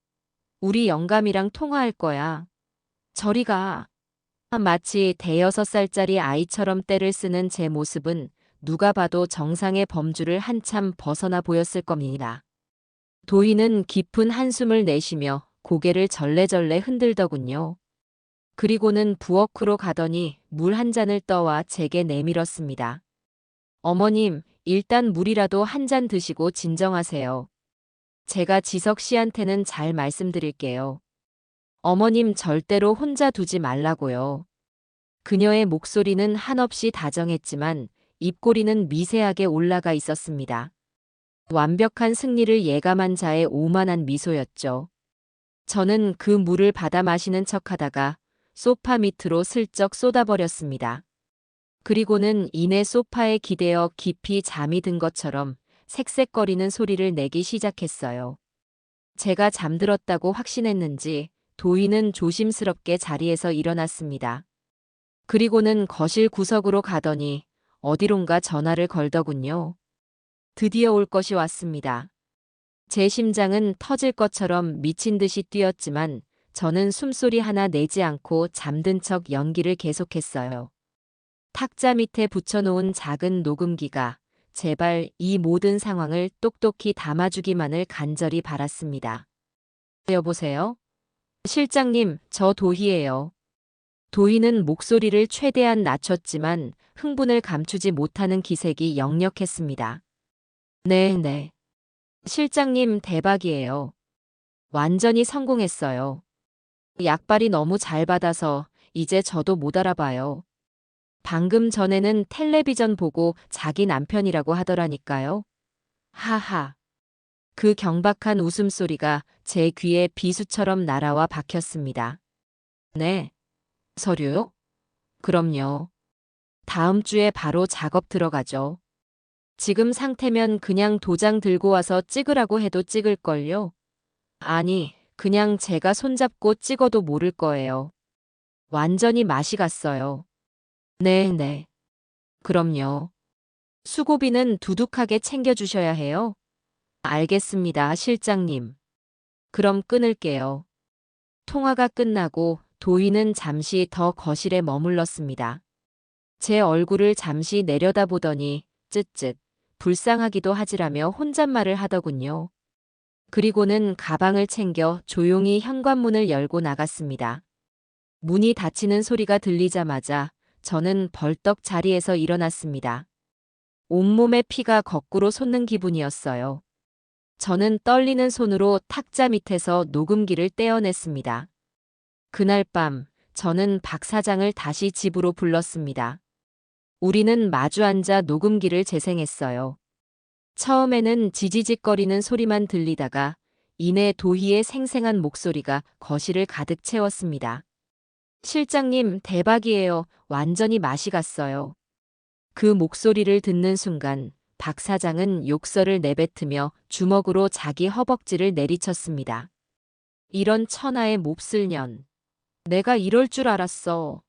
Speaker 1: 우리 영감이랑 통화할 거야. 저리 가. 마치 대여섯 살짜리 아이처럼 떼를 쓰는 제 모습은 누가 봐도 정상의 범주를 한참 벗어나 보였을 겁니다. 도희는 깊은 한숨을 내쉬며 고개를 절레절레 흔들더군요. 그리고는 부엌으로 가더니 물 한 잔을 떠와 제게 내밀었습니다. 어머님, 일단 물이라도 한 잔 드시고 진정하세요. 제가 지석 씨한테는 잘 말씀드릴게요. 어머님 절대로 혼자 두지 말라고요. 그녀의 목소리는 한없이 다정했지만 입꼬리는 미세하게 올라가 있었습니다. 완벽한 승리를 예감한 자의 오만한 미소였죠. 저는 그 물을 받아 마시는 척하다가 소파 밑으로 슬쩍 쏟아버렸습니다. 그리고는 이내 소파에 기대어 깊이 잠이 든 것처럼 색색거리는 소리를 내기 시작했어요. 제가 잠들었다고 확신했는지 도희는 조심스럽게 자리에서 일어났습니다. 그리고는 거실 구석으로 가더니 어디론가 전화를 걸더군요. 드디어 올 것이 왔습니다. 제 심장은 터질 것처럼 미친 듯이 뛰었지만 저는 숨소리 하나 내지 않고 잠든 척 연기를 계속했어요. 탁자 밑에 붙여놓은 작은 녹음기가 제발 이 모든 상황을 똑똑히 담아주기만을 간절히 바랐습니다. 여보세요? 실장님, 저 도희예요. 도희는 목소리를 최대한 낮췄지만 흥분을 감추지 못하는 기색이 역력했습니다. 네. 실장님 대박이에요. 완전히 성공했어요. 약발이 너무 잘 받아서 이제 저도 못 알아봐요. 방금 전에는 텔레비전 보고 자기 남편이라고 하더라니까요. 하하. 그 경박한 웃음소리가 제 귀에 비수처럼 날아와 박혔습니다. 네. 서류요? 그럼요. 다음 주에 바로 작업 들어가죠. 지금 상태면 그냥 도장 들고 와서 찍으라고 해도 찍을걸요? 아니, 그냥 제가 손잡고 찍어도 모를 거예요. 완전히 맛이 갔어요. 네. 그럼요. 수고비는 두둑하게 챙겨주셔야 해요. 알겠습니다, 실장님. 그럼 끊을게요. 통화가 끝나고 도희는 잠시 더 거실에 머물렀습니다. 제 얼굴을 잠시 내려다보더니 쯧쯧 불쌍하기도 하지라며 혼잣말을 하더군요. 그리고는 가방을 챙겨 조용히 현관문을 열고 나갔습니다. 문이 닫히는 소리가 들리자마자 저는 벌떡 자리에서 일어났습니다. 온몸에 피가 거꾸로 솟는 기분이었어요. 저는 떨리는 손으로 탁자 밑에서 녹음기를 떼어냈습니다. 그날 밤, 저는 박 사장을 다시 집으로 불렀습니다. 우리는 마주 앉아 녹음기를 재생했어요. 처음에는 지지직거리는 소리만 들리다가 이내 도희의 생생한 목소리가 거실을 가득 채웠습니다. 실장님, 대박이에요. 완전히 맛이 갔어요. 그 목소리를 듣는 순간 박 사장은 욕설을 내뱉으며 주먹으로 자기 허벅지를 내리쳤습니다. 이런 천하의 몹쓸 년. 내가 이럴 줄 알았어.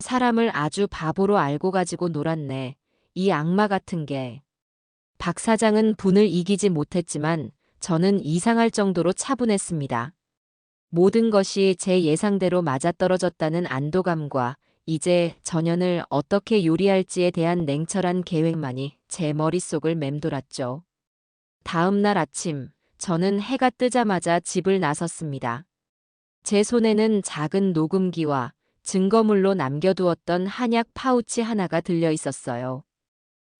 Speaker 1: 사람을 아주 바보로 알고 가지고 놀았네. 이 악마 같은 게. 박 사장은 분을 이기지 못했지만 저는 이상할 정도로 차분했습니다. 모든 것이 제 예상대로 맞아떨어졌다는 안도감과 이제 전연을 어떻게 요리할지에 대한 냉철한 계획만이 제 머릿속을 맴돌았죠. 다음 날 아침, 저는 해가 뜨자마자 집을 나섰습니다. 제 손에는 작은 녹음기와 증거물로 남겨두었던 한약 파우치 하나가 들려 있었어요.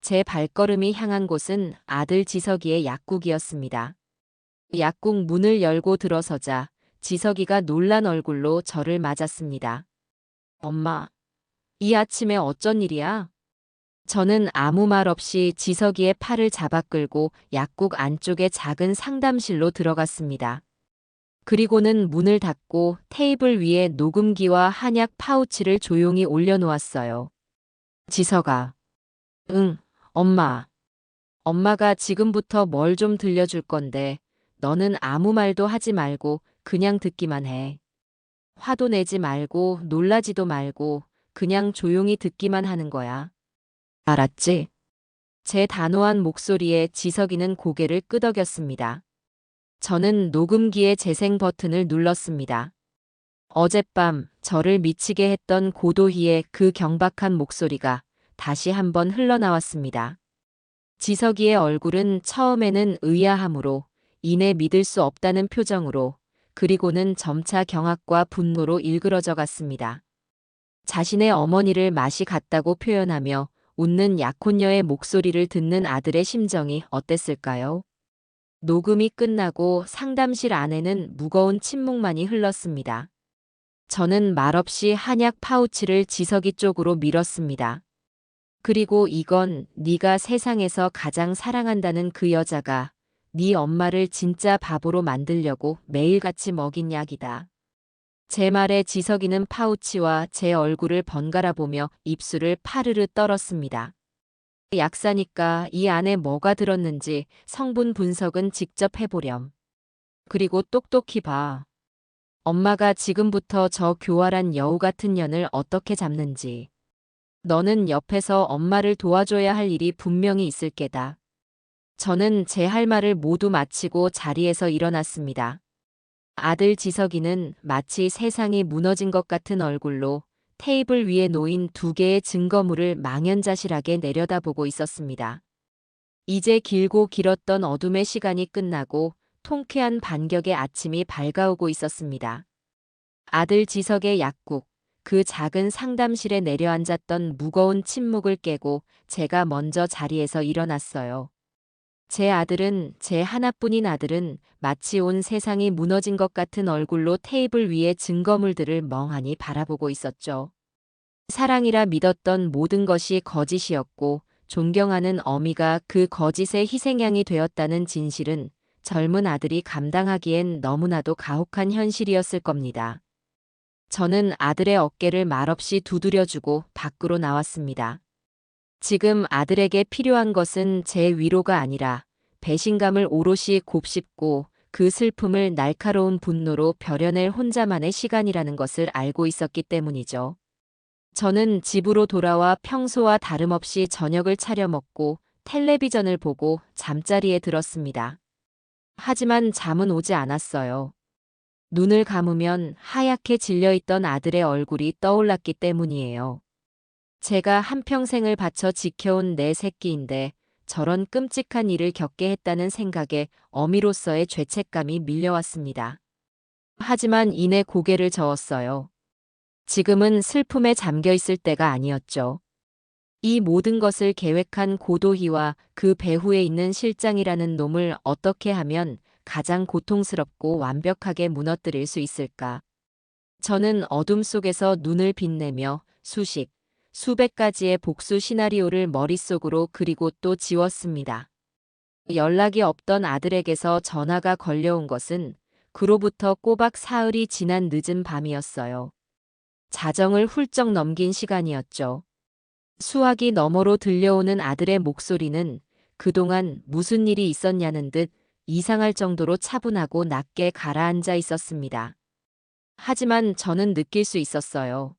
Speaker 1: 제 발걸음이 향한 곳은 아들 지석이의 약국이었습니다. 약국 문을 열고 들어서자 지석이가 놀란 얼굴로 저를 맞았습니다. 엄마, 이 아침에 어쩐 일이야? 저는 아무 말 없이 지석이의 팔을 잡아 끌고 약국 안쪽의 작은 상담실로 들어갔습니다. 그리고는 문을 닫고 테이블 위에 녹음기와 한약 파우치를 조용히 올려놓았어요. 지석아. 응, 엄마. 엄마가 지금부터 뭘 좀 들려줄 건데 너는 아무 말도 하지 말고 그냥 듣기만 해. 화도 내지 말고 놀라지도 말고 그냥 조용히 듣기만 하는 거야. 알았지? 제 단호한 목소리에 지석이는 고개를 끄덕였습니다. 저는 녹음기의 재생 버튼을 눌렀습니다. 어젯밤 저를 미치게 했던 고도희의 그 경박한 목소리가 다시 한번 흘러나왔습니다. 지석이의 얼굴은 처음에는 의아함으로 이내 믿을 수 없다는 표정으로 그리고는 점차 경악과 분노로 일그러져 갔습니다. 자신의 어머니를 맛이 갔다고 표현하며 웃는 약혼녀의 목소리를 듣는 아들의 심정이 어땠을까요? 녹음이 끝나고 상담실 안에는 무거운 침묵만이 흘렀습니다. 저는 말없이 한약 파우치를 지석이 쪽으로 밀었습니다. 그리고 이건 네가 세상에서 가장 사랑한다는 그 여자가 네 엄마를 진짜 바보로 만들려고 매일같이 먹인 약이다. 제 말에 지석이는 파우치와 제 얼굴을 번갈아 보며 입술을 파르르 떨었습니다. 약사니까 이 안에 뭐가 들었는지 성분 분석은 직접 해보렴. 그리고 똑똑히 봐. 엄마가 지금부터 저 교활한 여우 같은 년을 어떻게 잡는지. 너는 옆에서 엄마를 도와줘야 할 일이 분명히 있을 게다. 저는 제 할 말을 모두 마치고 자리에서 일어났습니다. 아들 지석이는 마치 세상이 무너진 것 같은 얼굴로 테이블 위에 놓인 두 개의 증거물을 망연자실하게 내려다보고 있었습니다. 이제 길고 길었던 어둠의 시간이 끝나고 통쾌한 반격의 아침이 밝아오고 있었습니다. 아들 지석의 약국, 그 작은 상담실에 내려앉았던 무거운 침묵을 깨고 제가 먼저 자리에서 일어났어요. 제 아들은, 제 하나뿐인 아들은 마치 온 세상이 무너진 것 같은 얼굴로 테이블 위의 증거물들을 멍하니 바라보고 있었죠. 사랑이라 믿었던 모든 것이 거짓이었고 존경하는 어미가 그 거짓의 희생양이 되었다는 진실은 젊은 아들이 감당하기엔 너무나도 가혹한 현실이었을 겁니다. 저는 아들의 어깨를 말없이 두드려주고 밖으로 나왔습니다. 지금 아들에게 필요한 것은 제 위로가 아니라 배신감을 오롯이 곱씹고 그 슬픔을 날카로운 분노로 벼려낼 혼자만의 시간이라는 것을 알고 있었기 때문이죠. 저는 집으로 돌아와 평소와 다름없이 저녁을 차려 먹고 텔레비전을 보고 잠자리에 들었습니다. 하지만 잠은 오지 않았어요. 눈을 감으면 하얗게 질려있던 아들의 얼굴이 떠올랐기 때문이에요. 제가 한평생을 바쳐 지켜온 내 새끼인데 저런 끔찍한 일을 겪게 했다는 생각에 어미로서의 죄책감이 밀려왔습니다. 하지만 이내 고개를 저었어요. 지금은 슬픔에 잠겨 있을 때가 아니었죠. 이 모든 것을 계획한 고도희와 그 배후에 있는 실장이라는 놈을 어떻게 하면 가장 고통스럽고 완벽하게 무너뜨릴 수 있을까? 저는 어둠 속에서 눈을 빛내며 수백 가지의 복수 시나리오를 머릿속으로 그리고 또 지웠습니다. 연락이 없던 아들에게서 전화가 걸려온 것은 그로부터 꼬박 사흘이 지난 늦은 밤이었어요. 자정을 훌쩍 넘긴 시간이었죠. 수화기 너머로 들려오는 아들의 목소리는 그동안 무슨 일이 있었냐는 듯 이상할 정도로 차분하고 낮게 가라앉아 있었습니다. 하지만 저는 느낄 수 있었어요.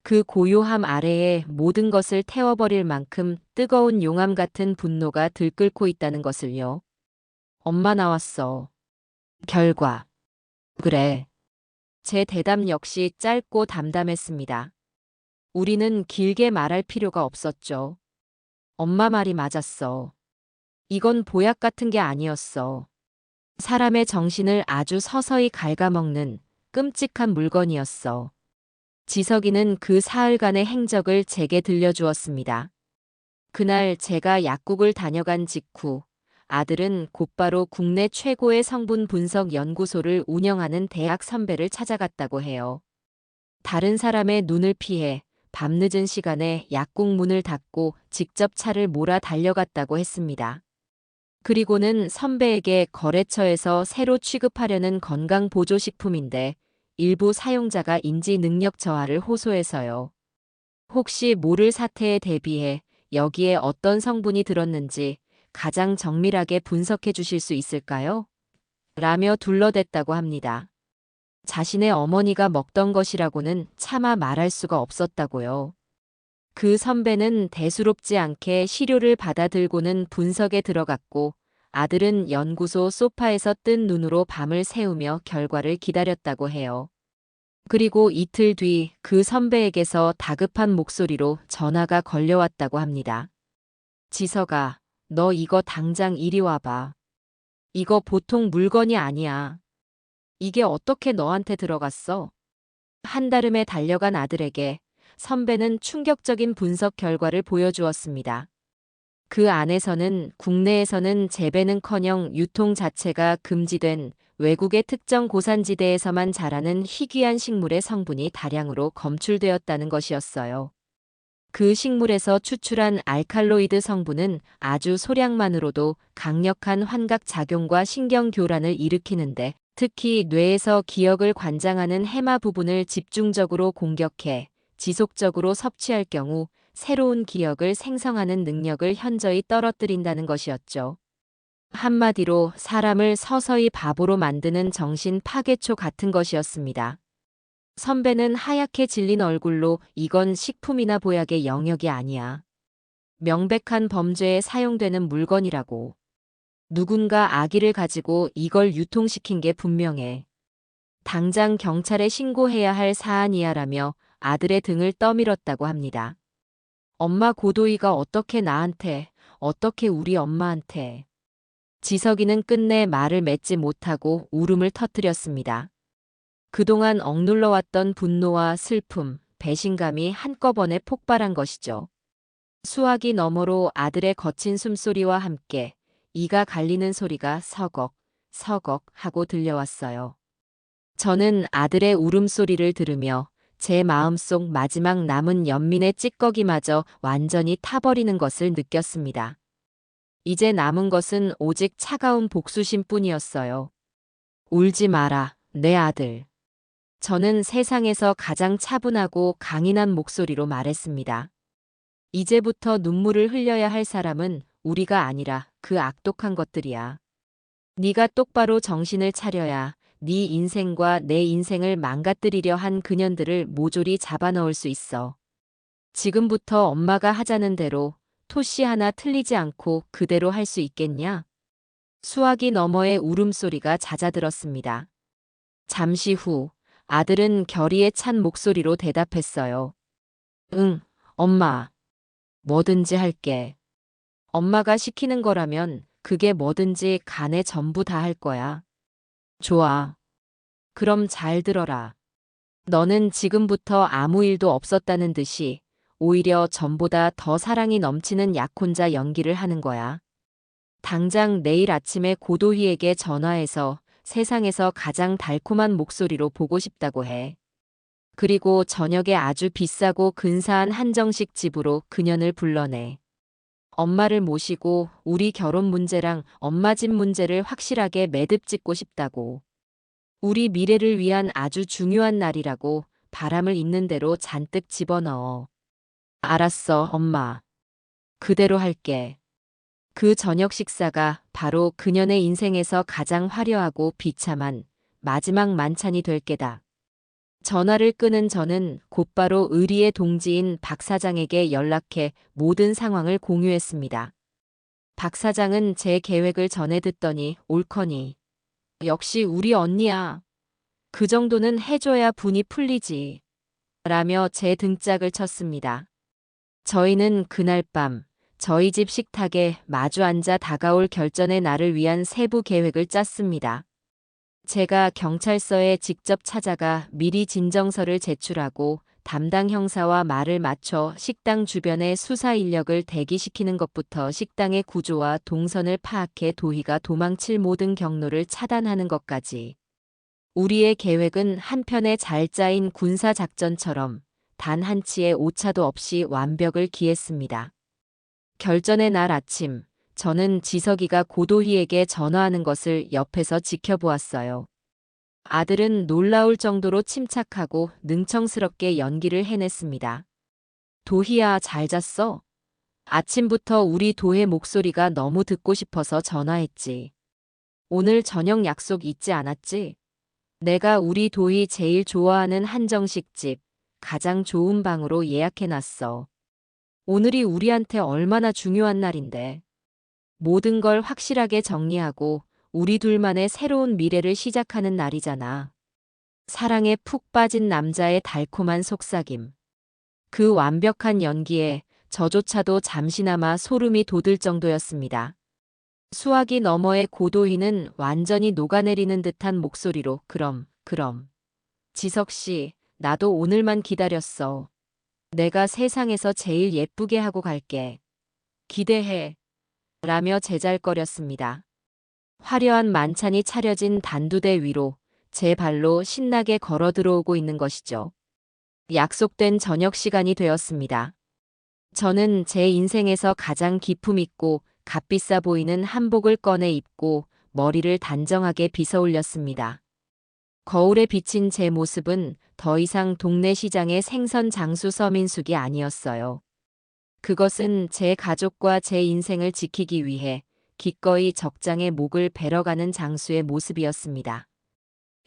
Speaker 1: 그 고요함 아래에 모든 것을 태워버릴 만큼 뜨거운 용암 같은 분노가 들끓고 있다는 것을요. 엄마 나왔어. 결과. 그래. 제 대답 역시 짧고 담담했습니다. 우리는 길게 말할 필요가 없었죠. 엄마 말이 맞았어. 이건 보약 같은 게 아니었어. 사람의 정신을 아주 서서히 갉아먹는 끔찍한 물건이었어. 지석이는 그 사흘간의 행적을 제게 들려주었습니다. 그날 제가 약국을 다녀간 직후 아들은 곧바로 국내 최고의 성분 분석 연구소를 운영하는 대학 선배를 찾아갔다고 해요. 다른 사람의 눈을 피해 밤늦은 시간에 약국 문을 닫고 직접 차를 몰아 달려갔다고 했습니다. 그리고는 선배에게 거래처에서 새로 취급하려는 건강보조식품인데 일부 사용자가 인지 능력 저하를 호소해서요. 혹시 모를 사태에 대비해 여기에 어떤 성분이 들었는지 가장 정밀하게 분석해 주실 수 있을까요? 라며 둘러댔다고 합니다. 자신의 어머니가 먹던 것이라고는 차마 말할 수가 없었다고요. 그 선배는 대수롭지 않게 시료를 받아들고는 분석에 들어갔고 아들은 연구소 소파에서 뜬 눈으로 밤을 새우며 결과를 기다렸다고 해요. 그리고 이틀 뒤 그 선배에게서 다급한 목소리로 전화가 걸려왔다고 합니다. 지석아, 너 이거 당장 이리 와봐. 이거 보통 물건이 아니야. 이게 어떻게 너한테 들어갔어? 한달음에 달려간 아들에게 선배는 충격적인 분석 결과를 보여주었습니다. 그 안에서는 국내에서는 재배는커녕 유통 자체가 금지된 외국의 특정 고산지대에서만 자라는 희귀한 식물의 성분이 다량으로 검출되었다는 것이었어요. 그 식물에서 추출한 알칼로이드 성분은 아주 소량만으로도 강력한 환각 작용과 신경교란을 일으키는데 특히 뇌에서 기억을 관장하는 해마 부분을 집중적으로 공격해 지속적으로 섭취할 경우 새로운 기억을 생성하는 능력을 현저히 떨어뜨린다는 것이었죠. 한마디로 사람을 서서히 바보로 만드는 정신 파괴초 같은 것이었습니다. 선배는 하얗게 질린 얼굴로 이건 식품이나 보약의 영역이 아니야. 명백한 범죄에 사용되는 물건이라고. 누군가 악의를 가지고 이걸 유통시킨 게 분명해. 당장 경찰에 신고해야 할 사안이야라며 아들의 등을 떠밀었다고 합니다. 엄마 고도희가 어떻게 나한테, 어떻게 우리 엄마한테. 지석이는 끝내 말을 맺지 못하고 울음을 터뜨렸습니다. 그동안 억눌러왔던 분노와 슬픔, 배신감이 한꺼번에 폭발한 것이죠. 수화기 너머로 아들의 거친 숨소리와 함께 이가 갈리는 소리가 서걱, 서걱 하고 들려왔어요. 저는 아들의 울음소리를 들으며 제 마음속 마지막 남은 연민의 찌꺼기마저 완전히 타버리는 것을 느꼈습니다. 이제 남은 것은 오직 차가운 복수심 뿐이었어요. 울지 마라, 내 아들. 저는 세상에서 가장 차분하고 강인한 목소리로 말했습니다. 이제부터 눈물을 흘려야 할 사람은 우리가 아니라 그 악독한 것들이야. 네가 똑바로 정신을 차려야 네 인생과 내 인생을 망가뜨리려 한 그년들을 모조리 잡아넣을 수 있어. 지금부터 엄마가 하자는 대로 토시 하나 틀리지 않고 그대로 할 수 있겠냐? 수화기 너머의 울음소리가 잦아들었습니다. 잠시 후 아들은 결의에 찬 목소리로 대답했어요. 응, 엄마. 뭐든지 할게. 엄마가 시키는 거라면 그게 뭐든지 간에 전부 다 할 거야. 좋아. 그럼 잘 들어라. 너는 지금부터 아무 일도 없었다는 듯이 오히려 전보다 더 사랑이 넘치는 약혼자 연기를 하는 거야. 당장 내일 아침에 고도희에게 전화해서 세상에서 가장 달콤한 목소리로 보고 싶다고 해. 그리고 저녁에 아주 비싸고 근사한 한정식 집으로 그년을 불러내. 엄마를 모시고 우리 결혼 문제랑 엄마 집 문제를 확실하게 매듭 짓고 싶다고. 우리 미래를 위한 아주 중요한 날이라고 바람을 있는 대로 잔뜩 집어넣어. 알았어, 엄마. 그대로 할게. 그 저녁 식사가 바로 그년의 인생에서 가장 화려하고 비참한 마지막 만찬이 될 게다. 전화를 끊은 저는 곧바로 의리의 동지인 박 사장에게 연락해 모든 상황을 공유했습니다. 박 사장은 제 계획을 전해 듣더니 옳거니. 역시 우리 언니야. 그 정도는 해줘야 분이 풀리지. 라며 제 등짝을 쳤습니다. 저희는 그날 밤 저희 집 식탁에 마주 앉아 다가올 결전의 날을 위한 세부 계획을 짰습니다. 제가 경찰서에 직접 찾아가 미리 진정서를 제출하고 담당 형사와 말을 맞춰 식당 주변의 수사 인력을 대기시키는 것부터 식당의 구조와 동선을 파악해 도희가 도망칠 모든 경로를 차단하는 것까지. 우리의 계획은 한편의 잘 짜인 군사작전처럼 단 한치의 오차도 없이 완벽을 기했습니다. 결전의 날 아침, 저는 지석이가 고도희에게 전화하는 것을 옆에서 지켜보았어요. 아들은 놀라울 정도로 침착하고 능청스럽게 연기를 해냈습니다. 도희야, 잘 잤어? 아침부터 우리 도혜 목소리가 너무 듣고 싶어서 전화했지. 오늘 저녁 약속 잊지 않았지? 내가 우리 도희 제일 좋아하는 한정식 집, 가장 좋은 방으로 예약해놨어. 오늘이 우리한테 얼마나 중요한 날인데. 모든 걸 확실하게 정리하고 우리 둘만의 새로운 미래를 시작하는 날이잖아. 사랑에 푹 빠진 남자의 달콤한 속삭임. 그 완벽한 연기에 저조차도 잠시나마 소름이 돋을 정도였습니다. 수화기 너머의 고도희는 완전히 녹아내리는 듯한 목소리로 그럼. 지석씨, 나도 오늘만 기다렸어. 내가 세상에서 제일 예쁘게 하고 갈게. 기대해. 라며 제잘거렸습니다. 화려한 만찬이 차려진 단두대 위로 제 발로 신나게 걸어 들어오고 있는 것이죠. 약속된 저녁 시간이 되었습니다. 저는 제 인생에서 가장 기품 있고 값비싸 보이는 한복을 꺼내 입고 머리를 단정하게 빗어 올렸습니다. 거울에 비친 제 모습은 더 이상 동네 시장의 생선 장수 서민숙이 아니었어요. 그것은 제 가족과 제 인생을 지키기 위해 기꺼이 적장에 목을 베러가는 장수의 모습이었습니다.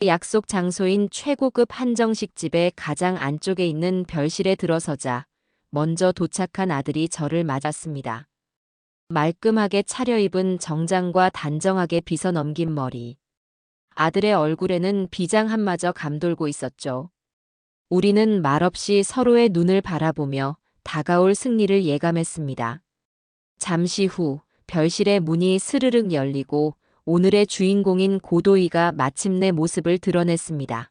Speaker 1: 약속 장소인 최고급 한정식 집의 가장 안쪽에 있는 별실에 들어서자 먼저 도착한 아들이 저를 맞았습니다. 말끔하게 차려입은 정장과 단정하게 빗어 넘긴 머리. 아들의 얼굴에는 비장 한마저 감돌고 있었죠. 우리는 말없이 서로의 눈을 바라보며 다가올 승리를 예감했습니다. 잠시 후 별실의 문이 스르륵 열리고 오늘의 주인공인 고도희가 마침내 모습을 드러냈습니다.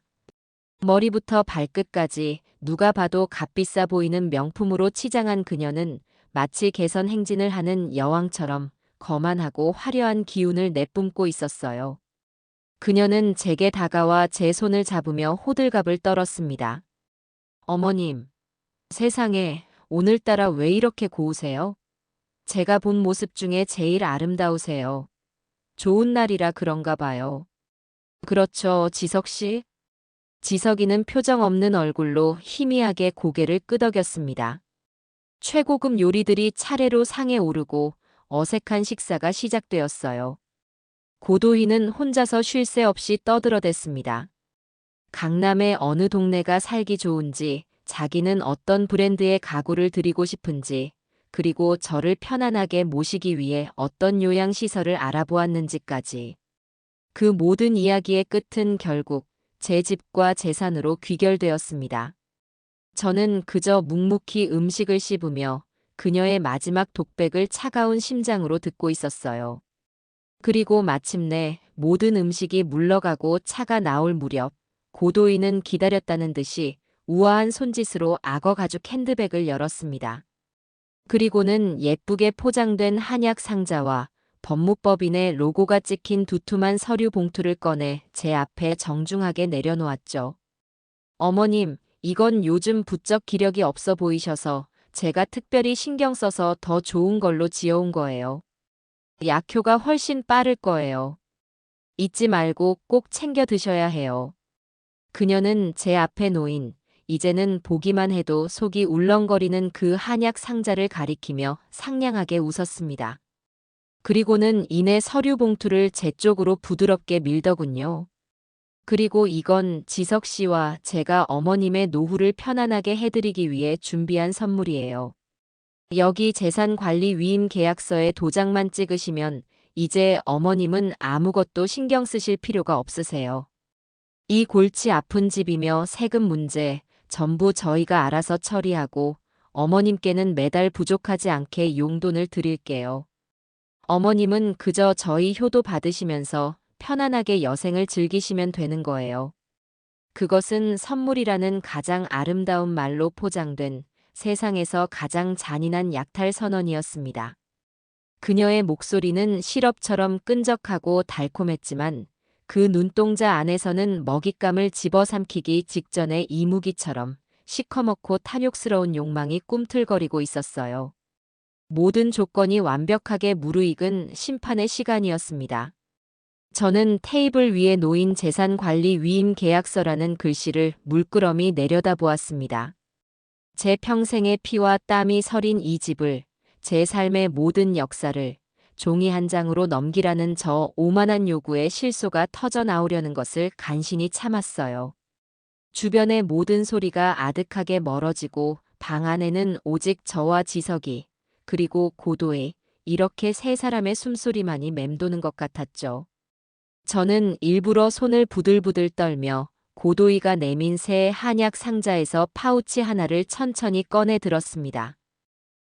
Speaker 1: 머리부터 발끝까지 누가 봐도 값비싸 보이는 명품으로 치장한 그녀는 마치 개선 행진을 하는 여왕처럼 거만하고 화려한 기운을 내뿜고 있었어요. 그녀는 제게 다가와 제 손을 잡으며 호들갑을 떨었습니다. 어머님, 세상에 오늘따라 왜 이렇게 고우세요? 제가 본 모습 중에 제일 아름다우세요. 좋은 날이라 그런가 봐요. 그렇죠, 지석씨? 지석이는 표정 없는 얼굴로 희미하게 고개를 끄덕였습니다. 최고급 요리들이 차례로 상에 오르고 어색한 식사가 시작되었어요. 고도희는 혼자서 쉴 새 없이 떠들어댔습니다. 강남의 어느 동네가 살기 좋은지, 자기는 어떤 브랜드의 가구를 드리고 싶은지, 그리고 저를 편안하게 모시기 위해 어떤 요양시설을 알아보았는지까지. 그 모든 이야기의 끝은 결국 제 집과 재산으로 귀결되었습니다. 저는 그저 묵묵히 음식을 씹으며 그녀의 마지막 독백을 차가운 심장으로 듣고 있었어요. 그리고 마침내 모든 음식이 물러가고 차가 나올 무렵 고도희는 기다렸다는 듯이 우아한 손짓으로 악어 가죽 핸드백을 열었습니다. 그리고는 예쁘게 포장된 한약 상자와 법무법인의 로고가 찍힌 두툼한 서류 봉투를 꺼내 제 앞에 정중하게 내려놓았죠. 어머님, 이건 요즘 부쩍 기력이 없어 보이셔서 제가 특별히 신경 써서 더 좋은 걸로 지어온 거예요. 약효가 훨씬 빠를 거예요. 잊지 말고 꼭 챙겨 드셔야 해요. 그녀는 제 앞에 놓인, 이제는 보기만 해도 속이 울렁거리는 그 한약 상자를 가리키며 상냥하게 웃었습니다. 그리고는 이내 서류 봉투를 제 쪽으로 부드럽게 밀더군요. 그리고 이건 지석 씨와 제가 어머님의 노후를 편안하게 해드리기 위해 준비한 선물이에요. 여기 재산관리 위임 계약서에 도장만 찍으시면 이제 어머님은 아무것도 신경 쓰실 필요가 없으세요. 이 골치 아픈 집이며 세금 문제 전부 저희가 알아서 처리하고 어머님께는 매달 부족하지 않게 용돈을 드릴게요. 어머님은 그저 저희 효도 받으시면서 편안하게 여생을 즐기시면 되는 거예요. 그것은 선물이라는 가장 아름다운 말로 포장된 세상에서 가장 잔인한 약탈 선언이었습니다. 그녀의 목소리는 시럽처럼 끈적하고 달콤했지만 그 눈동자 안에서는 먹잇감을 집어삼키기 직전의 이무기처럼 시커멓고 탐욕스러운 욕망이 꿈틀거리고 있었어요. 모든 조건이 완벽하게 무르익은 심판의 시간이었습니다. 저는 테이블 위에 놓인 재산관리 위임 계약서라는 글씨를 물끄러미 내려다보았습니다. 제 평생의 피와 땀이 서린 이 집을, 제 삶의 모든 역사를 종이 한 장으로 넘기라는 저 오만한 요구에 실소가 터져 나오려는 것을 간신히 참았어요. 주변의 모든 소리가 아득하게 멀어지고 방 안에는 오직 저와 지석이, 그리고 고도의, 이렇게 세 사람의 숨소리만이 맴도는 것 같았죠. 저는 일부러 손을 부들부들 떨며 고도이가 내민 새 한약 상자에서 파우치 하나를 천천히 꺼내 들었습니다.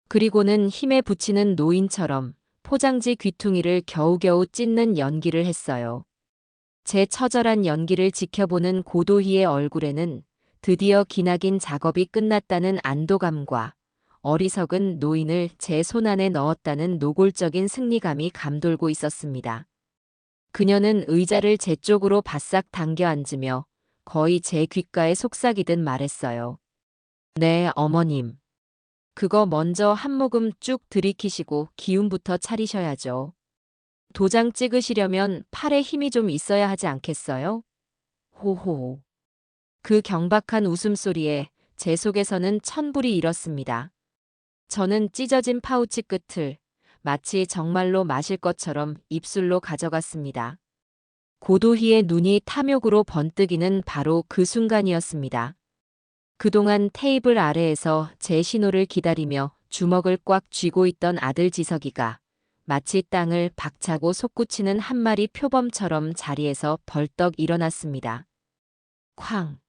Speaker 1: 그리고는 힘에 부치는 노인처럼 포장지 귀퉁이를 겨우겨우 찢는 연기를 했어요. 제 처절한 연기를 지켜보는 고도희의 얼굴에는 드디어 기나긴 작업이 끝났다는 안도감과 어리석은 노인을 제 손안에 넣었다는 노골적인 승리감이 감돌고 있었습니다. 그녀는 의자를 제 쪽으로 바싹 당겨 앉으며 거의 제 귓가에 속삭이듯 말했어요. 네, 어머님. 그거 먼저 한 모금 쭉 들이키시고 기운부터 차리셔야죠. 도장 찍으시려면 팔에 힘이 좀 있어야 하지 않겠어요? 호호. 그 경박한 웃음소리에 제 속에서는 천불이 일었습니다. 저는 찢어진 파우치 끝을 마치 정말로 마실 것처럼 입술로 가져갔습니다. 고도희의 눈이 탐욕으로 번뜩이는 바로 그 순간이었습니다. 그동안 테이블 아래에서 제 신호를 기다리며 주먹을 꽉 쥐고 있던 아들 지석이가 마치 땅을 박차고 솟구치는 한 마리 표범처럼 자리에서 벌떡 일어났습니다. 쾅!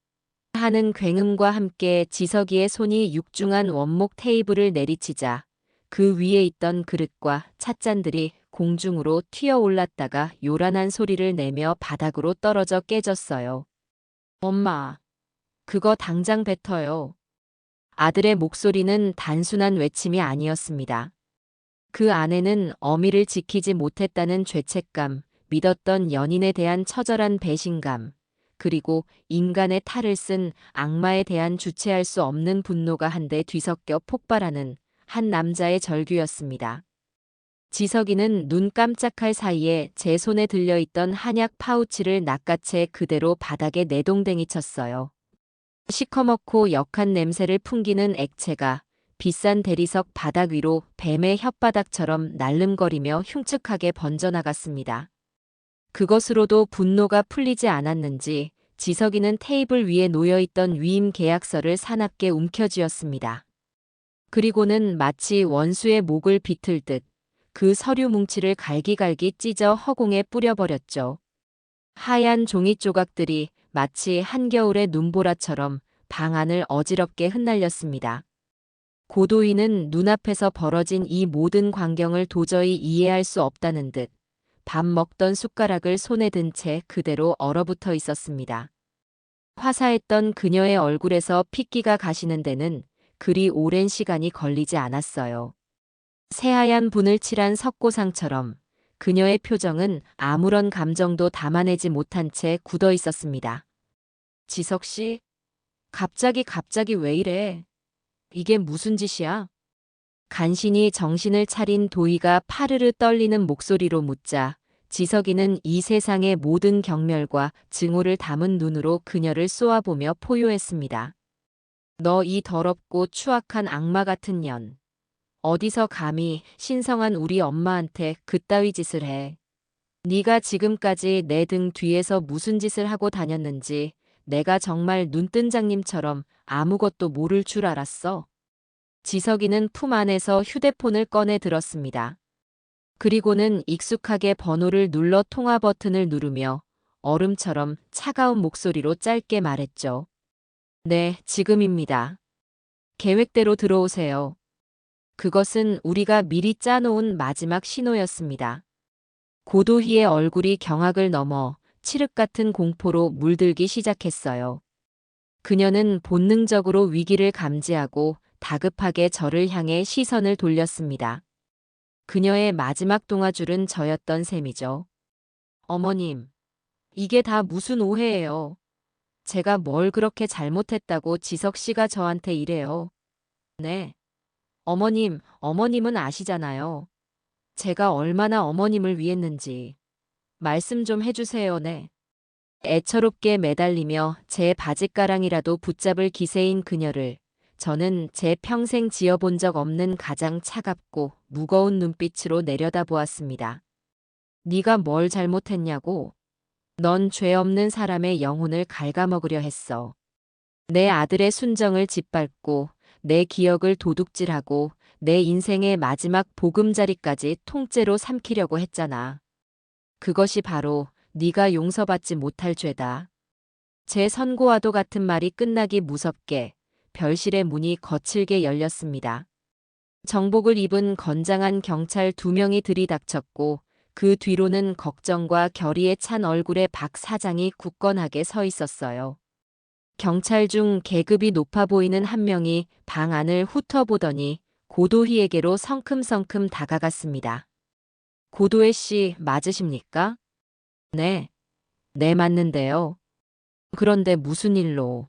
Speaker 1: 하는 굉음과 함께 지석이의 손이 육중한 원목 테이블을 내리치자 그 위에 있던 그릇과 찻잔들이 공중으로 튀어 올랐다가 요란한 소리를 내며 바닥으로 떨어져 깨졌어요. 엄마, 그거 당장 뱉어요. 아들의 목소리는 단순한 외침이 아니었습니다. 그 안에는 어미를 지키지 못했다는 죄책감, 믿었던 연인에 대한 처절한 배신감, 그리고 인간의 탈을 쓴 악마에 대한 주체할 수 없는 분노가 한데 뒤섞여 폭발하는 한 남자의 절규였습니다. 지석이는 눈 깜짝할 사이에 제 손에 들려있던 한약 파우치를 낚아채 그대로 바닥에 내동댕이 쳤어요. 시커멓고 역한 냄새를 풍기는 액체가 비싼 대리석 바닥 위로 뱀의 혓바닥처럼 날름거리며 흉측하게 번져나갔습니다. 그것으로도 분노가 풀리지 않았는지 지석이는 테이블 위에 놓여있던 위임 계약서를 사납게 움켜쥐었습니다. 그리고는 마치 원수의 목을 비틀듯 그 서류 뭉치를 갈기갈기 찢어 허공에 뿌려버렸죠. 하얀 종이 조각들이 마치 한겨울의 눈보라처럼 방 안을 어지럽게 흩날렸습니다. 고도희는 눈앞에서 벌어진 이 모든 광경을 도저히 이해할 수 없다는 듯 밥 먹던 숟가락을 손에 든 채 그대로 얼어붙어 있었습니다. 화사했던 그녀의 얼굴에서 핏기가 가시는 데는 그리 오랜 시간이 걸리지 않았어요. 새하얀 분을 칠한 석고상처럼 그녀의 표정은 아무런 감정도 담아내지 못한 채 굳어 있었습니다. 지석 씨, 갑자기 왜 이래? 이게 무슨 짓이야? 간신히 정신을 차린 도희가 파르르 떨리는 목소리로 묻자 지석이는 이 세상의 모든 경멸과 증오를 담은 눈으로 그녀를 쏘아보며 포효했습니다. 너 이 더럽고 추악한 악마 같은 년. 어디서 감히 신성한 우리 엄마한테 그따위 짓을 해. 네가 지금까지 내 등 뒤에서 무슨 짓을 하고 다녔는지 내가 정말 눈뜬장님처럼 아무것도 모를 줄 알았어. 지석이는 품 안에서 휴대폰을 꺼내 들었습니다. 그리고는 익숙하게 번호를 눌러 통화 버튼을 누르며 얼음처럼 차가운 목소리로 짧게 말했죠. 네, 지금입니다. 계획대로 들어오세요. 그것은 우리가 미리 짜놓은 마지막 신호였습니다. 고도희의 얼굴이 경악을 넘어 칠흑 같은 공포로 물들기 시작했어요. 그녀는 본능적으로 위기를 감지하고 다급하게 저를 향해 시선을 돌렸습니다. 그녀의 마지막 동화줄은 저였던 셈이죠. 어머님, 이게 다 무슨 오해예요. 제가 뭘 그렇게 잘못했다고 지석 씨가 저한테 이래요. 네. 어머님은 아시잖아요. 제가 얼마나 어머님을 위했는지. 말씀 좀 해주세요, 네. 애처롭게 매달리며 제 바짓가랑이라도 붙잡을 기세인 그녀를 저는 제 평생 지어본 적 없는 가장 차갑고 무거운 눈빛으로 내려다보았습니다. 네가 뭘 잘못했냐고? 넌 죄 없는 사람의 영혼을 갉아먹으려 했어. 내 아들의 순정을 짓밟고 내 기억을 도둑질하고 내 인생의 마지막 보금자리까지 통째로 삼키려고 했잖아. 그것이 바로 네가 용서받지 못할 죄다. 제 선고와도 같은 말이 끝나기 무섭게 별실의 문이 거칠게 열렸습니다. 정복을 입은 건장한 경찰 2명이 들이닥쳤고 그 뒤로는 걱정과 결의에 찬 얼굴의 박 사장이 굳건하게 서 있었어요. 경찰 중 계급이 높아 보이는 한 명이 방 안을 훑어보더니 고도희에게로 성큼성큼 다가갔습니다. 고도혜 씨 맞으십니까? 네. 네, 맞는데요. 그런데 무슨 일로?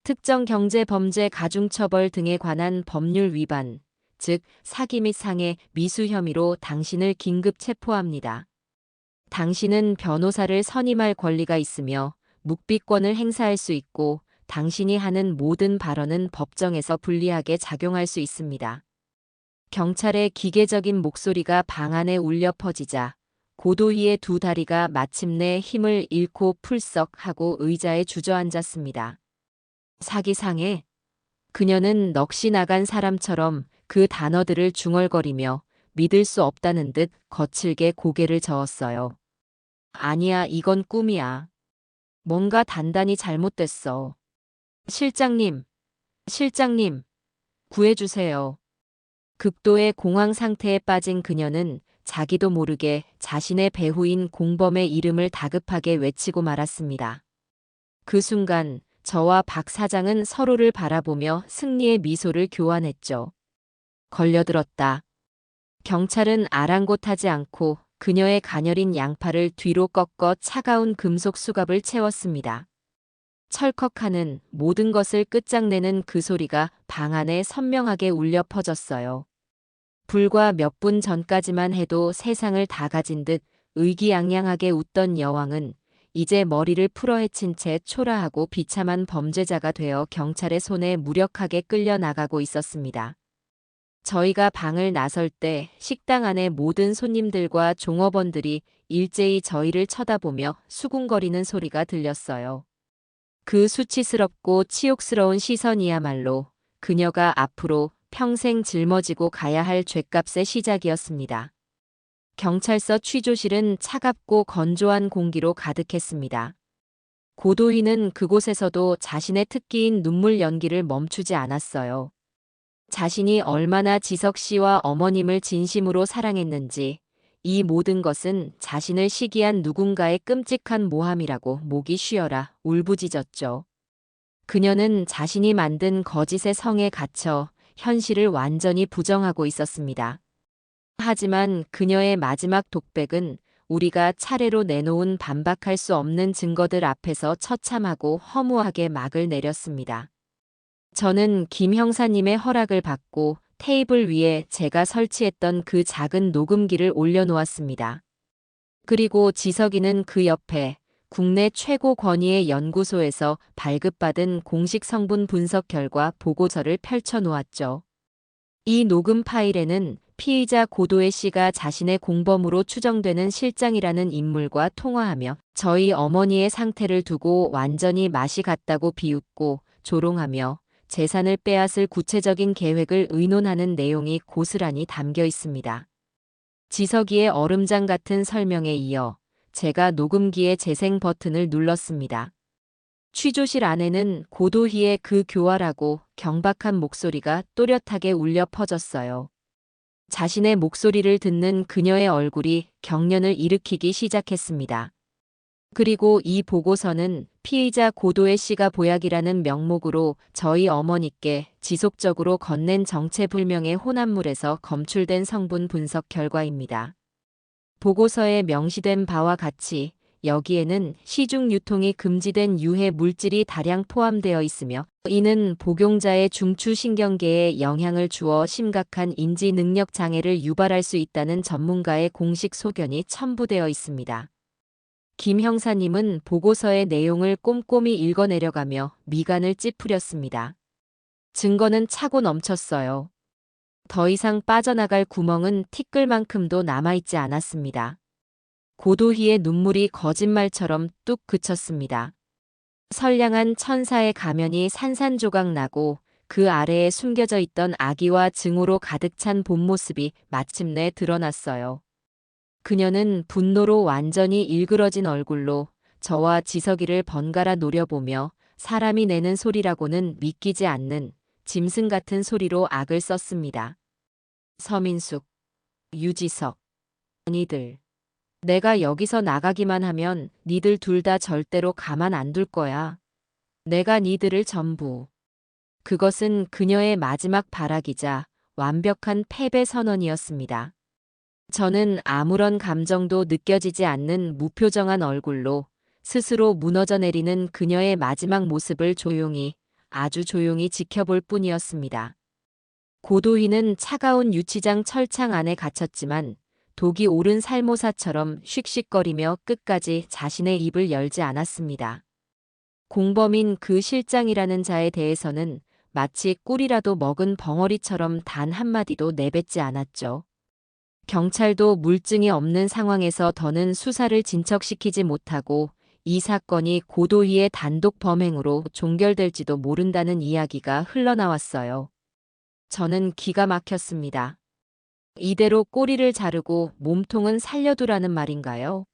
Speaker 1: 특정 경제범죄 가중처벌 등에 관한 법률 위반, 즉 사기 및 상해 미수 혐의로 당신을 긴급 체포합니다. 당신은 변호사를 선임할 권리가 있으며 묵비권을 행사할 수 있고 당신이 하는 모든 발언은 법정에서 불리하게 작용할 수 있습니다. 경찰의 기계적인 목소리가 방 안에 울려 퍼지자 고도희의 2다리가 마침내 힘을 잃고 풀썩하고 의자에 주저앉았습니다. 사기상해. 그녀는 넋이 나간 사람처럼 그 단어들을 중얼거리며 믿을 수 없다는 듯 거칠게 고개를 저었어요. 아니야, 이건 꿈이야. 뭔가 단단히 잘못됐어. 실장님, 실장님, 구해주세요. 극도의 공황 상태에 빠진 그녀는 자기도 모르게 자신의 배후인 공범의 이름을 다급하게 외치고 말았습니다. 그 순간 저와 박 사장은 서로를 바라보며 승리의 미소를 교환했죠. 걸려들었다. 경찰은 아랑곳하지 않고 그녀의 가녀린 양팔을 뒤로 꺾어 차가운 금속 수갑을 채웠습니다. 철컥하는 모든 것을 끝장내는 그 소리가 방 안에 선명하게 울려 퍼졌어요. 불과 몇 분 전까지만 해도 세상을 다 가진 듯 의기양양하게 웃던 여왕은 이제 머리를 풀어헤친 채 초라하고 비참한 범죄자가 되어 경찰의 손에 무력하게 끌려나가고 있었습니다. 저희가 방을 나설 때 식당 안의 모든 손님들과 종업원들이 일제히 저희를 쳐다보며 수군거리는 소리가 들렸어요. 그 수치스럽고 치욕스러운 시선이야말로 그녀가 앞으로 평생 짊어지고 가야 할 죗값의 시작이었습니다. 경찰서 취조실은 차갑고 건조한 공기로 가득했습니다. 고도희는 그곳에서도 자신의 특기인 눈물 연기를 멈추지 않았어요. 자신이 얼마나 지석 씨와 어머님을 진심으로 사랑했는지 이 모든 것은 자신을 시기한 누군가의 끔찍한 모함이라고 목이 쉬어라 울부짖었죠. 그녀는 자신이 만든 거짓의 성에 갇혀 현실을 완전히 부정하고 있었습니다. 하지만 그녀의 마지막 독백은 우리가 차례로 내놓은 반박할 수 없는 증거들 앞에서 처참하고 허무하게 막을 내렸습니다. 저는 김 형사님의 허락을 받고 테이블 위에 제가 설치했던 그 작은 녹음기를 올려놓았습니다. 그리고 지석이는 그 옆에 국내 최고 권위의 연구소에서 발급받은 공식 성분 분석 결과 보고서를 펼쳐놓았죠. 이 녹음 파일에는 피의자 고도혜 씨가 자신의 공범으로 추정되는 실장이라는 인물과 통화하며 저희 어머니의 상태를 두고 완전히 맛이 갔다고 비웃고 조롱하며 재산을 빼앗을 구체적인 계획을 의논하는 내용이 고스란히 담겨 있습니다. 지석이의 얼음장 같은 설명에 이어 제가 녹음기의 재생 버튼을 눌렀습니다. 취조실 안에는 고도희의 그 교활하고 경박한 목소리가 또렷하게 울려 퍼졌어요. 자신의 목소리를 듣는 그녀의 얼굴이 경련을 일으키기 시작했습니다. 그리고 이 보고서는 피의자 고도혜 씨가 보약이라는 명목으로 저희 어머니께 지속적으로 건넨 정체불명의 혼합물에서 검출된 성분 분석 결과입니다. 보고서에 명시된 바와 같이 여기에는 시중 유통이 금지된 유해 물질이 다량 포함되어 있으며 이는 복용자의 중추신경계에 영향을 주어 심각한 인지 능력 장애를 유발할 수 있다는 전문가의 공식 소견이 첨부되어 있습니다. 김 형사님은 보고서의 내용을 꼼꼼히 읽어내려가며 미간을 찌푸렸습니다. 증거는 차고 넘쳤어요. 더 이상 빠져나갈 구멍은 티끌만큼도 남아있지 않았습니다. 고도희의 눈물이 거짓말처럼 뚝 그쳤습니다. 선량한 천사의 가면이 산산조각 나고 그 아래에 숨겨져 있던 악의와 증오로 가득 찬 본 모습이 마침내 드러났어요. 그녀는 분노로 완전히 일그러진 얼굴로 저와 지석이를 번갈아 노려보며 사람이 내는 소리라고는 믿기지 않는 짐승 같은 소리로 악을 썼습니다. 서민숙, 유지석, 니들. 내가 여기서 나가기만 하면 니들 둘 다 절대로 가만 안 둘 거야. 내가 니들을 전부. 그것은 그녀의 마지막 발악이자 완벽한 패배 선언이었습니다. 저는 아무런 감정도 느껴지지 않는 무표정한 얼굴로 스스로 무너져 내리는 그녀의 마지막 모습을 조용히, 아주 조용히 지켜볼 뿐이었습니다. 고도희는 차가운 유치장 철창 안에 갇혔지만 독이 오른 살모사처럼 씩씩거리며 끝까지 자신의 입을 열지 않았습니다. 공범인 그 실장이라는 자에 대해서는 마치 꿀이라도 먹은 벙어리처럼 단 한마디도 내뱉지 않았죠. 경찰도 물증이 없는 상황에서 더는 수사를 진척시키지 못하고 이 사건이 고도희의 단독 범행으로 종결될지도 모른다는 이야기가 흘러나왔어요. 저는 기가 막혔습니다. 이대로 꼬리를 자르고 몸통은 살려두라는 말인가요?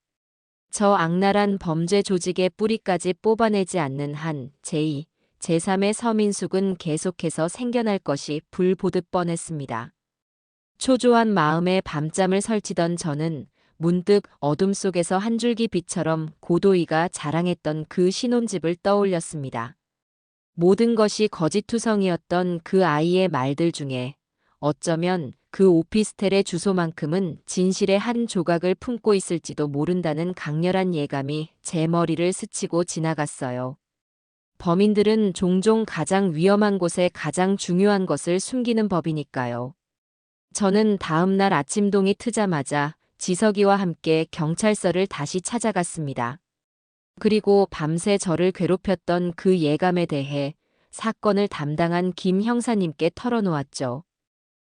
Speaker 1: 저 악랄한 범죄 조직의 뿌리까지 뽑아내지 않는 한 제2, 제3의 서민숙은 계속해서 생겨날 것이 불 보듯 뻔했습니다. 초조한 마음에 밤잠을 설치던 저는 문득 어둠 속에서 한 줄기 빛처럼 고도희가 자랑했던 그 신혼집을 떠올렸습니다. 모든 것이 거짓투성이었던 그 아이의 말들 중에 어쩌면 그 오피스텔의 주소만큼은 진실의 한 조각을 품고 있을지도 모른다는 강렬한 예감이 제 머리를 스치고 지나갔어요. 범인들은 종종 가장 위험한 곳에 가장 중요한 것을 숨기는 법이니까요. 저는 다음 날 아침동이 트자마자 지석이와 함께 경찰서를 다시 찾아갔습니다. 그리고 밤새 저를 괴롭혔던 그 예감에 대해 사건을 담당한 김 형사님께 털어놓았죠.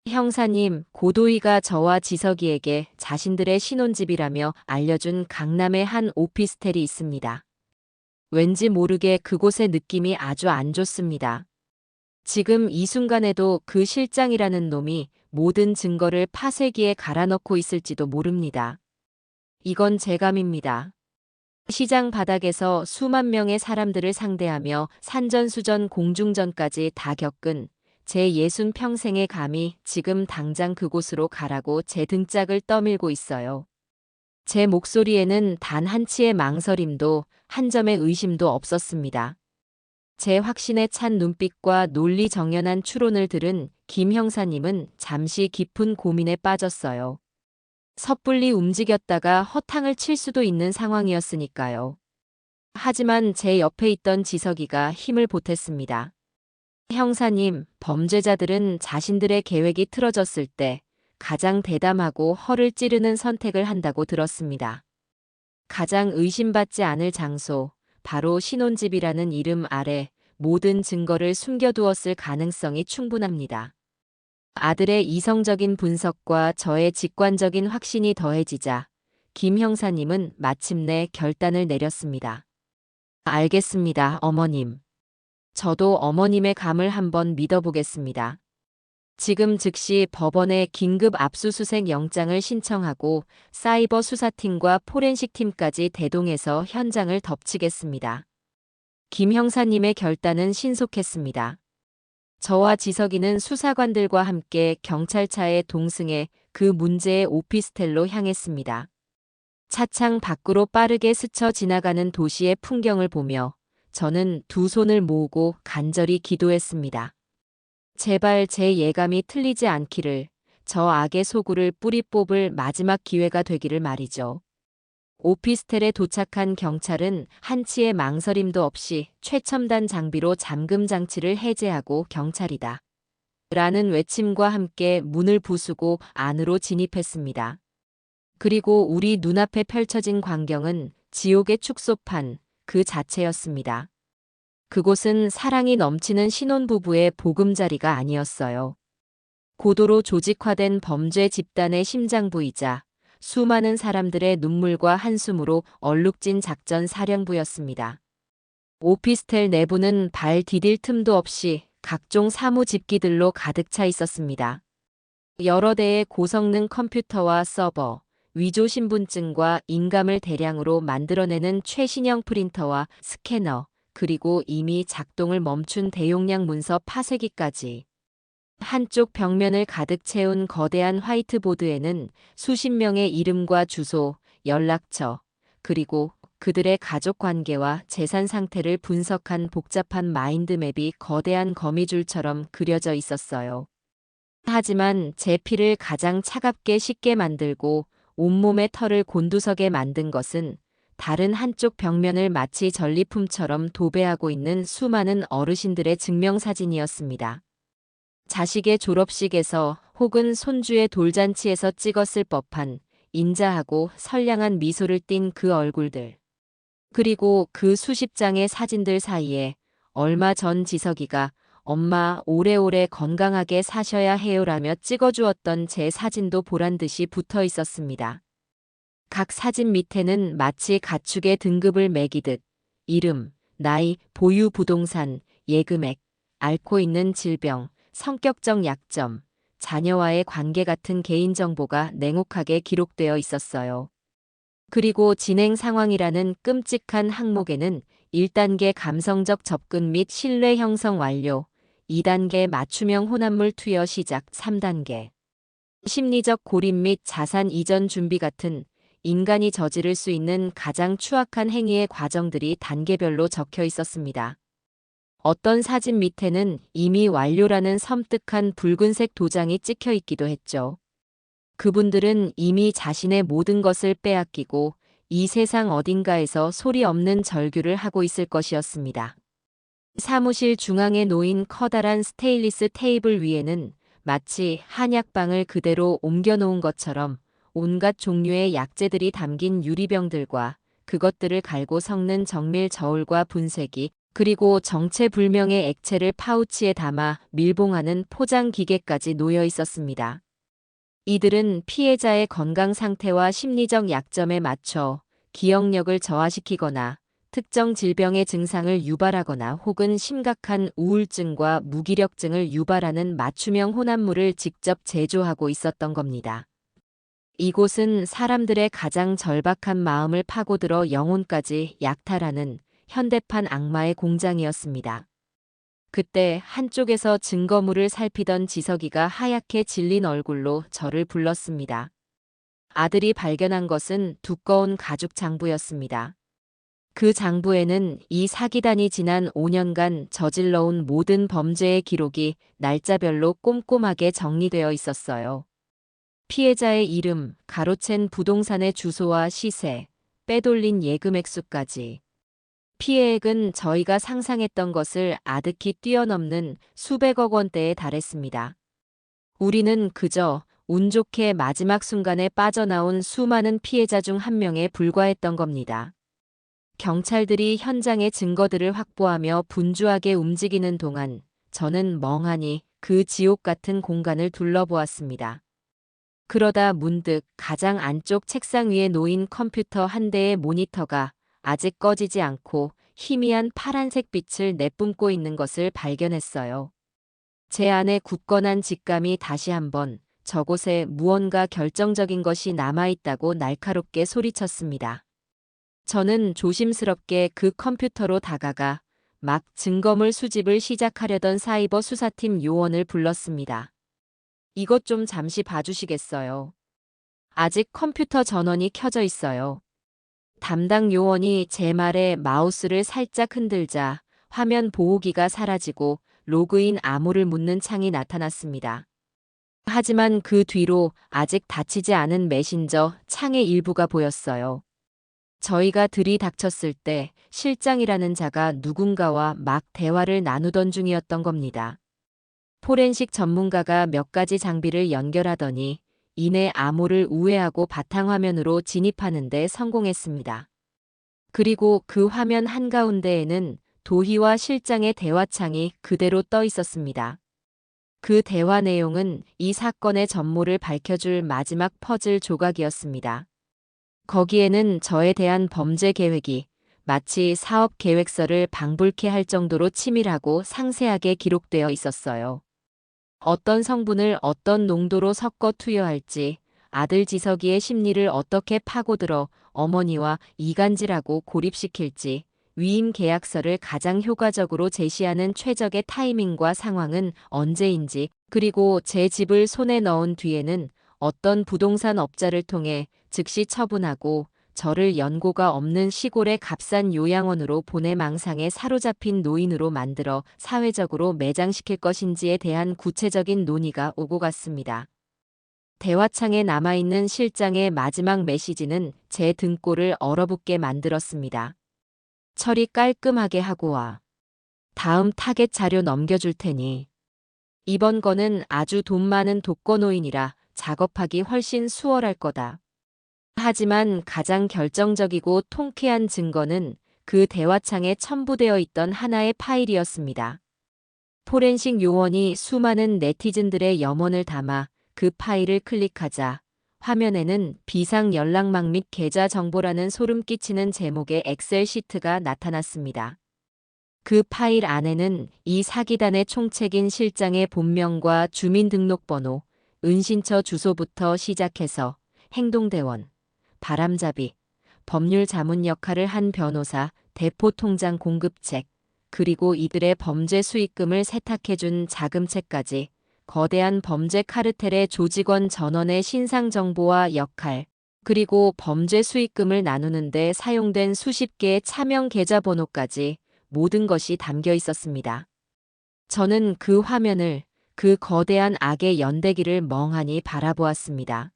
Speaker 1: 형사님, 고도희가 저와 지석이에게 자신들의 신혼집이라며 알려준 강남의 한 오피스텔이 있습니다. 왠지 모르게 그곳의 느낌이 아주 안 좋습니다. 지금 이 순간에도 그 실장이라는 놈이 모든 증거를 파쇄기에 갈아넣고 있을지도 모릅니다. 이건 재감입니다. 시장 바닥에서 수만 명의 사람들을 상대하며 산전수전 공중전까지 다 겪은 제 60평생의 감이 지금 당장 그곳으로 가라고 제 등짝을 떠밀고 있어요. 제 목소리에는 단 한치의 망설임도 한 점의 의심도 없었습니다. 제 확신에 찬 눈빛과 논리정연한 추론을 들은 김 형사님은 잠시 깊은 고민에 빠졌어요. 섣불리 움직였다가 허탕을 칠 수도 있는 상황이었으니까요. 하지만 제 옆에 있던 지석이가 힘을 보탰습니다. 형사님, 범죄자들은 자신들의 계획이 틀어졌을 때 가장 대담하고 허를 찌르는 선택을 한다고 들었습니다. 가장 의심받지 않을 장소, 바로 신혼집이라는 이름 아래 모든 증거를 숨겨두었을 가능성이 충분합니다. 아들의 이성적인 분석과 저의 직관적인 확신이 더해지자 김 형사님은 마침내 결단을 내렸습니다. 알겠습니다, 어머님. 저도 어머님의 감을 한번 믿어보겠습니다. 지금 즉시 법원에 긴급 압수수색 영장을 신청하고 사이버 수사팀과 포렌식팀까지 대동해서 현장을 덮치겠습니다. 김 형사님의 결단은 신속했습니다. 저와 지석이는 수사관들과 함께 경찰차에 동승해 그 문제의 오피스텔로 향했습니다. 차창 밖으로 빠르게 스쳐 지나가는 도시의 풍경을 보며 저는 두 손을 모으고 간절히 기도했습니다. 제발 제 예감이 틀리지 않기를, 저 악의 소굴을 뿌리 뽑을 마지막 기회가 되기를 말이죠. 오피스텔에 도착한 경찰은 한치의 망설임도 없이 최첨단 장비로 잠금 장치를 해제하고 경찰이다 라는 외침과 함께 문을 부수고 안으로 진입했습니다. 그리고 우리 눈앞에 펼쳐진 광경은 지옥의 축소판 그 자체였습니다. 그곳은 사랑이 넘치는 신혼부부의 보금자리가 아니었어요. 고도로 조직화된 범죄 집단의 심장부이자 수많은 사람들의 눈물과 한숨으로 얼룩진 작전 사령부였습니다. 오피스텔 내부는 발 디딜 틈도 없이 각종 사무집기들로 가득 차 있었습니다. 여러 대의 고성능 컴퓨터와 서버, 위조 신분증과 인감을 대량으로 만들어내는 최신형 프린터와 스캐너, 그리고 이미 작동을 멈춘 대용량 문서 파쇄기까지. 한쪽 벽면을 가득 채운 거대한 화이트보드에는 수십 명의 이름과 주소, 연락처, 그리고 그들의 가족 관계와 재산 상태를 분석한 복잡한 마인드맵이 거대한 거미줄처럼 그려져 있었어요. 하지만 제 피를 가장 차갑게 식게 만들고 온몸의 털을 곤두서게 만든 것은 다른 한쪽 벽면을 마치 전리품처럼 도배하고 있는 수많은 어르신들의 증명사진이었습니다. 자식의 졸업식에서 혹은 손주의 돌잔치에서 찍었을 법한 인자하고 선량한 미소를 띤 그 얼굴들. 그리고 그 수십 장의 사진들 사이에 얼마 전 지석이가 엄마 오래오래 건강하게 사셔야 해요라며 찍어주었던 제 사진도 보란듯이 붙어 있었습니다. 각 사진 밑에는 마치 가축의 등급을 매기듯 이름, 나이, 보유 부동산, 예금액, 앓고 있는 질병, 성격적 약점, 자녀와의 관계 같은 개인정보가 냉혹하게 기록되어 있었어요. 그리고 진행 상황이라는 끔찍한 항목에는 1단계 감성적 접근 및 신뢰 형성 완료, 2단계 맞춤형 혼합물 투여 시작 3단계. 심리적 고립 및 자산 이전 준비 같은 인간이 저지를 수 있는 가장 추악한 행위의 과정들이 단계별로 적혀 있었습니다. 어떤 사진 밑에는 이미 완료라는 섬뜩한 붉은색 도장이 찍혀 있기도 했죠. 그분들은 이미 자신의 모든 것을 빼앗기고 이 세상 어딘가에서 소리 없는 절규를 하고 있을 것이었습니다. 사무실 중앙에 놓인 커다란 스테인리스 테이블 위에는 마치 한약방을 그대로 옮겨놓은 것처럼 온갖 종류의 약재들이 담긴 유리병들과 그것들을 갈고 섞는 정밀 저울과 분쇄기, 그리고 정체불명의 액체를 파우치에 담아 밀봉하는 포장 기계까지 놓여 있었습니다. 이들은 피해자의 건강 상태와 심리적 약점에 맞춰 기억력을 저하시키거나 특정 질병의 증상을 유발하거나 혹은 심각한 우울증과 무기력증을 유발하는 맞춤형 혼합물을 직접 제조하고 있었던 겁니다. 이곳은 사람들의 가장 절박한 마음을 파고들어 영혼까지 약탈하는 현대판 악마의 공장이었습니다. 그때 한쪽에서 증거물을 살피던 지석이가 하얗게 질린 얼굴로 저를 불렀습니다. 아들이 발견한 것은 두꺼운 가죽 장부였습니다. 그 장부에는 이 사기단이 지난 5년간 저질러온 모든 범죄의 기록이 날짜별로 꼼꼼하게 정리되어 있었어요. 피해자의 이름, 가로챈 부동산의 주소와 시세, 빼돌린 예금 액수까지. 피해액은 저희가 상상했던 것을 아득히 뛰어넘는 수백억 원대에 달했습니다. 우리는 그저 운 좋게 마지막 순간에 빠져나온 수많은 피해자 중 한 명에 불과했던 겁니다. 경찰들이 현장의 증거들을 확보하며 분주하게 움직이는 동안 저는 멍하니 그 지옥 같은 공간을 둘러보았습니다. 그러다 문득 가장 안쪽 책상 위에 놓인 컴퓨터 한 대의 모니터가 아직 꺼지지 않고 희미한 파란색 빛을 내뿜고 있는 것을 발견했어요. 제 안에 굳건한 직감이 다시 한번 저곳에 무언가 결정적인 것이 남아있다고 날카롭게 소리쳤습니다. 저는 조심스럽게 그 컴퓨터로 다가가 막 증거물 수집을 시작하려던 사이버 수사팀 요원을 불렀습니다. 이것 좀 잠시 봐주시겠어요? 아직 컴퓨터 전원이 켜져 있어요. 담당 요원이 제 말에 마우스를 살짝 흔들자 화면 보호기가 사라지고 로그인 암호를 묻는 창이 나타났습니다. 하지만 그 뒤로 아직 닫히지 않은 메신저 창의 일부가 보였어요. 저희가 들이닥쳤을 때 실장이라는 자가 누군가와 막 대화를 나누던 중이었던 겁니다. 포렌식 전문가가 몇 가지 장비를 연결하더니 이내 암호를 우회하고 바탕화면으로 진입하는 데 성공했습니다. 그리고 그 화면 한가운데에는 도희와 실장의 대화창이 그대로 떠 있었습니다. 그 대화 내용은 이 사건의 전모를 밝혀줄 마지막 퍼즐 조각이었습니다. 거기에는 저에 대한 범죄 계획이 마치 사업 계획서를 방불케 할 정도로 치밀하고 상세하게 기록되어 있었어요. 어떤 성분을 어떤 농도로 섞어 투여할지, 아들 지석이의 심리를 어떻게 파고들어 어머니와 이간질하고 고립시킬지, 위임 계약서를 가장 효과적으로 제시하는 최적의 타이밍과 상황은 언제인지, 그리고 제 집을 손에 넣은 뒤에는 어떤 부동산 업자를 통해 즉시 처분하고 저를 연고가 없는 시골의 값싼 요양원으로 보내 망상에 사로잡힌 노인으로 만들어 사회적으로 매장시킬 것인지에 대한 구체적인 논의가 오고 갔습니다. 대화창에 남아있는 실장의 마지막 메시지는 제 등골을 얼어붙게 만들었습니다. 처리 깔끔하게 하고 와. 다음 타겟 자료 넘겨줄 테니. 이번 건은 아주 돈 많은 독거노인이라 작업하기 훨씬 수월할 거다. 하지만 가장 결정적이고 통쾌한 증거는 그 대화창에 첨부되어 있던 하나의 파일이었습니다. 포렌식 요원이 수많은 네티즌들의 염원을 담아 그 파일을 클릭하자 화면에는 비상 연락망 및 계좌 정보라는 소름 끼치는 제목의 엑셀 시트가 나타났습니다. 그 파일 안에는 이 사기단의 총책인 실장의 본명과 주민등록번호, 은신처 주소부터 시작해서 행동대원, 바람잡이, 법률 자문 역할을 한 변호사, 대포통장 공급책, 그리고 이들의 범죄 수익금을 세탁해준 자금책까지 거대한 범죄 카르텔의 조직원 전원의 신상 정보와 역할, 그리고 범죄 수익금을 나누는 데 사용된 수십 개의 차명 계좌번호까지 모든 것이 담겨 있었습니다. 저는 그 화면을, 그 거대한 악의 연대기를 멍하니 바라보았습니다.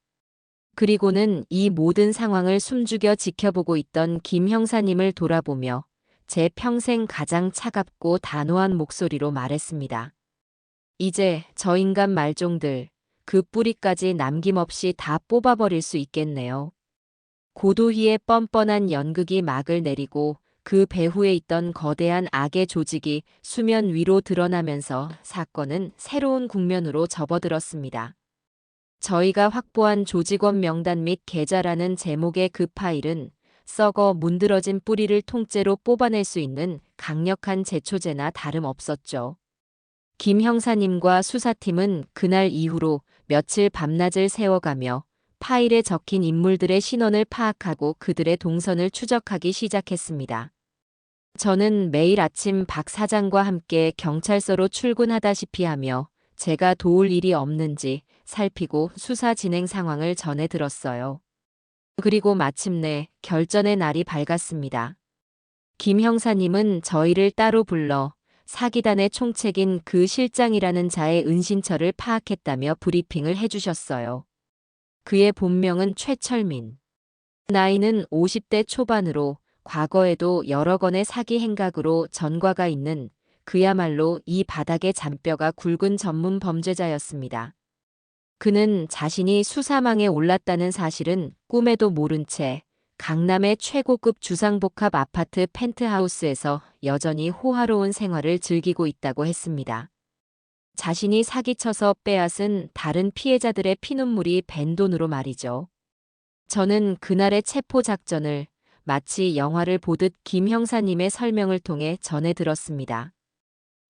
Speaker 1: 그리고는 이 모든 상황을 숨죽여 지켜보고 있던 김 형사님을 돌아보며 제 평생 가장 차갑고 단호한 목소리로 말했습니다. 이제 저 인간 말종들, 그 뿌리까지 남김없이 다 뽑아버릴 수 있겠네요. 고도희의 뻔뻔한 연극이 막을 내리고 그 배후에 있던 거대한 악의 조직이 수면 위로 드러나면서 사건은 새로운 국면으로 접어들었습니다. 저희가 확보한 조직원 명단 및 계좌라는 제목의 그 파일은 썩어 문드러진 뿌리를 통째로 뽑아낼 수 있는 강력한 제초제나 다름없었죠. 김 형사님과 수사팀은 그날 이후로 며칠 밤낮을 새워가며 파일에 적힌 인물들의 신원을 파악하고 그들의 동선을 추적하기 시작했습니다. 저는 매일 아침 박 사장과 함께 경찰서로 출근하다시피 하며 제가 도울 일이 없는지 살피고 수사 진행 상황을 전해 들었어요. 그리고 마침내 결전의 날이 밝았습니다. 김 형사님은 저희를 따로 불러 사기단의 총책인 그 실장이라는 자의 은신처를 파악했다며 브리핑을 해주셨어요. 그의 본명은 최철민. 나이는 50대 초반으로 과거에도 여러 건의 사기 행각으로 전과가 있는 그야말로 이 바닥의 잔뼈가 굵은 전문 범죄자였습니다. 그는 자신이 수사망에 올랐다는 사실은 꿈에도 모른 채 강남의 최고급 주상복합 아파트 펜트하우스에서 여전히 호화로운 생활을 즐기고 있다고 했습니다. 자신이 사기쳐서 빼앗은 다른 피해자들의 피눈물이 밴 돈으로 말이죠. 저는 그날의 체포 작전을 마치 영화를 보듯 김 형사님의 설명을 통해 전해 들었습니다.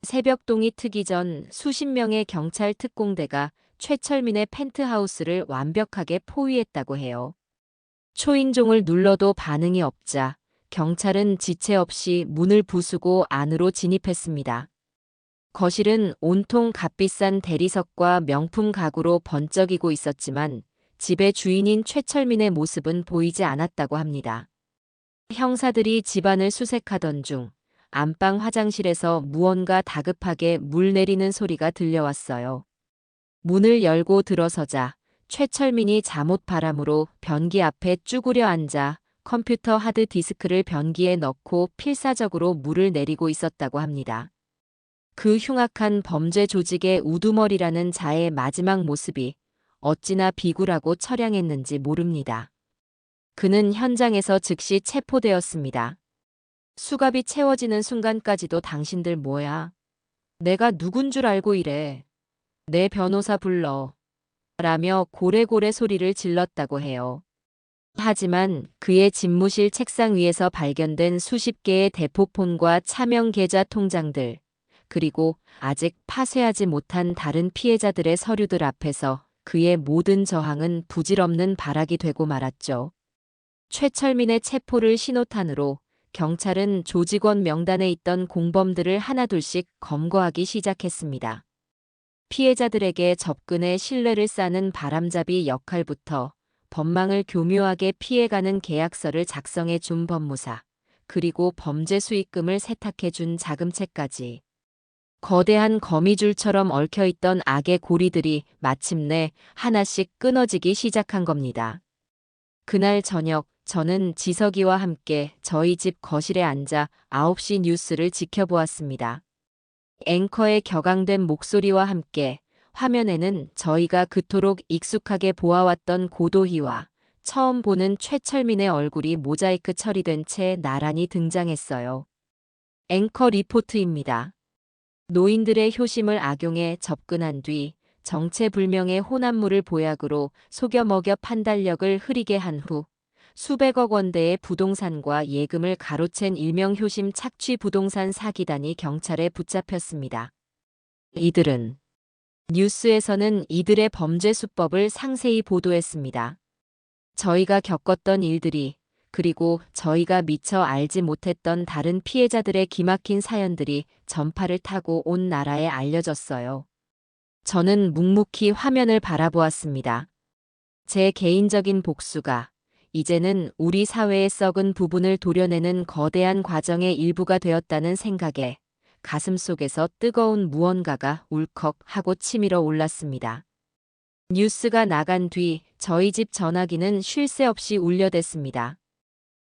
Speaker 1: 새벽동이 트기 전 수십 명의 경찰 특공대가 최철민의 펜트하우스를 완벽하게 포위했다고 해요. 초인종을 눌러도 반응이 없자 경찰은 지체 없이 문을 부수고 안으로 진입했습니다. 거실은 온통 값비싼 대리석과 명품 가구로 번쩍이고 있었지만 집의 주인인 최철민의 모습은 보이지 않았다고 합니다. 형사들이 집안을 수색하던 중 안방 화장실에서 무언가 다급하게 물 내리는 소리가 들려왔어요. 문을 열고 들어서자 최철민이 잠옷 바람으로 변기 앞에 쭈그려 앉아 컴퓨터 하드 디스크를 변기에 넣고 필사적으로 물을 내리고 있었다고 합니다. 그 흉악한 범죄 조직의 우두머리라는 자의 마지막 모습이 어찌나 비굴하고 처량했는지 모릅니다. 그는 현장에서 즉시 체포되었습니다. 수갑이 채워지는 순간까지도 당신들 뭐야? 내가 누군 줄 알고 이래. 내 변호사 불러. 라며 고래고래 소리를 질렀다고 해요. 하지만 그의 집무실 책상 위에서 발견된 수십 개의 대포폰과 차명 계좌 통장들, 그리고 아직 파쇄하지 못한 다른 피해자들의 서류들 앞에서 그의 모든 저항은 부질없는 발악이 되고 말았죠. 최철민의 체포를 신호탄으로 경찰은 조직원 명단에 있던 공범들을 하나둘씩 검거하기 시작했습니다. 피해자들에게 접근해 신뢰를 쌓는 바람잡이 역할부터 법망을 교묘하게 피해가는 계약서를 작성해 준 법무사, 그리고 범죄 수익금을 세탁해 준 자금채까지. 거대한 거미줄처럼 얽혀있던 악의 고리들이 마침내 하나씩 끊어지기 시작한 겁니다. 그날 저녁 저는 지석이와 함께 저희 집 거실에 앉아 9시 뉴스를 지켜보았습니다. 앵커의 격앙된 목소리와 함께 화면에는 저희가 그토록 익숙하게 보아왔던 고도희와 처음 보는 최철민의 얼굴이 모자이크 처리된 채 나란히 등장했어요. 앵커 리포트입니다. 노인들의 효심을 악용해 접근한 뒤 정체불명의 혼합물을 보약으로 속여 먹여 판단력을 흐리게 한 후 수백억 원대의 부동산과 예금을 가로챈 일명 효심 착취 부동산 사기단이 경찰에 붙잡혔습니다. 이들은 뉴스에서는 이들의 범죄 수법을 상세히 보도했습니다. 저희가 겪었던 일들이, 그리고 저희가 미처 알지 못했던 다른 피해자들의 기막힌 사연들이 전파를 타고 온 나라에 알려졌어요. 저는 묵묵히 화면을 바라보았습니다. 제 개인적인 복수가 이제는 우리 사회의 썩은 부분을 도려내는 거대한 과정의 일부가 되었다는 생각에 가슴속에서 뜨거운 무언가가 울컥 하고 치밀어 올랐습니다. 뉴스가 나간 뒤 저희 집 전화기는 쉴 새 없이 울려댔습니다.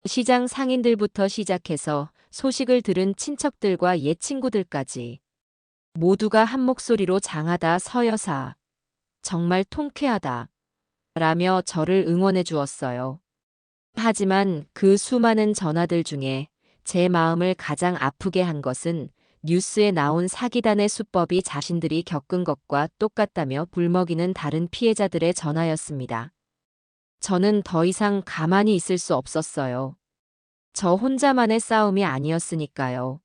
Speaker 1: 시장 상인들부터 시작해서 소식을 들은 친척들과 옛 친구들까지 모두가 한 목소리로 장하다 서여사, 정말 통쾌하다 라며 저를 응원해 주었어요. 하지만 그 수많은 전화들 중에 제 마음을 가장 아프게 한 것은 뉴스에 나온 사기단의 수법이 자신들이 겪은 것과 똑같다며 불먹이는 다른 피해자들의 전화였습니다. 저는 더 이상 가만히 있을 수 없었어요. 저 혼자만의 싸움이 아니었으니까요.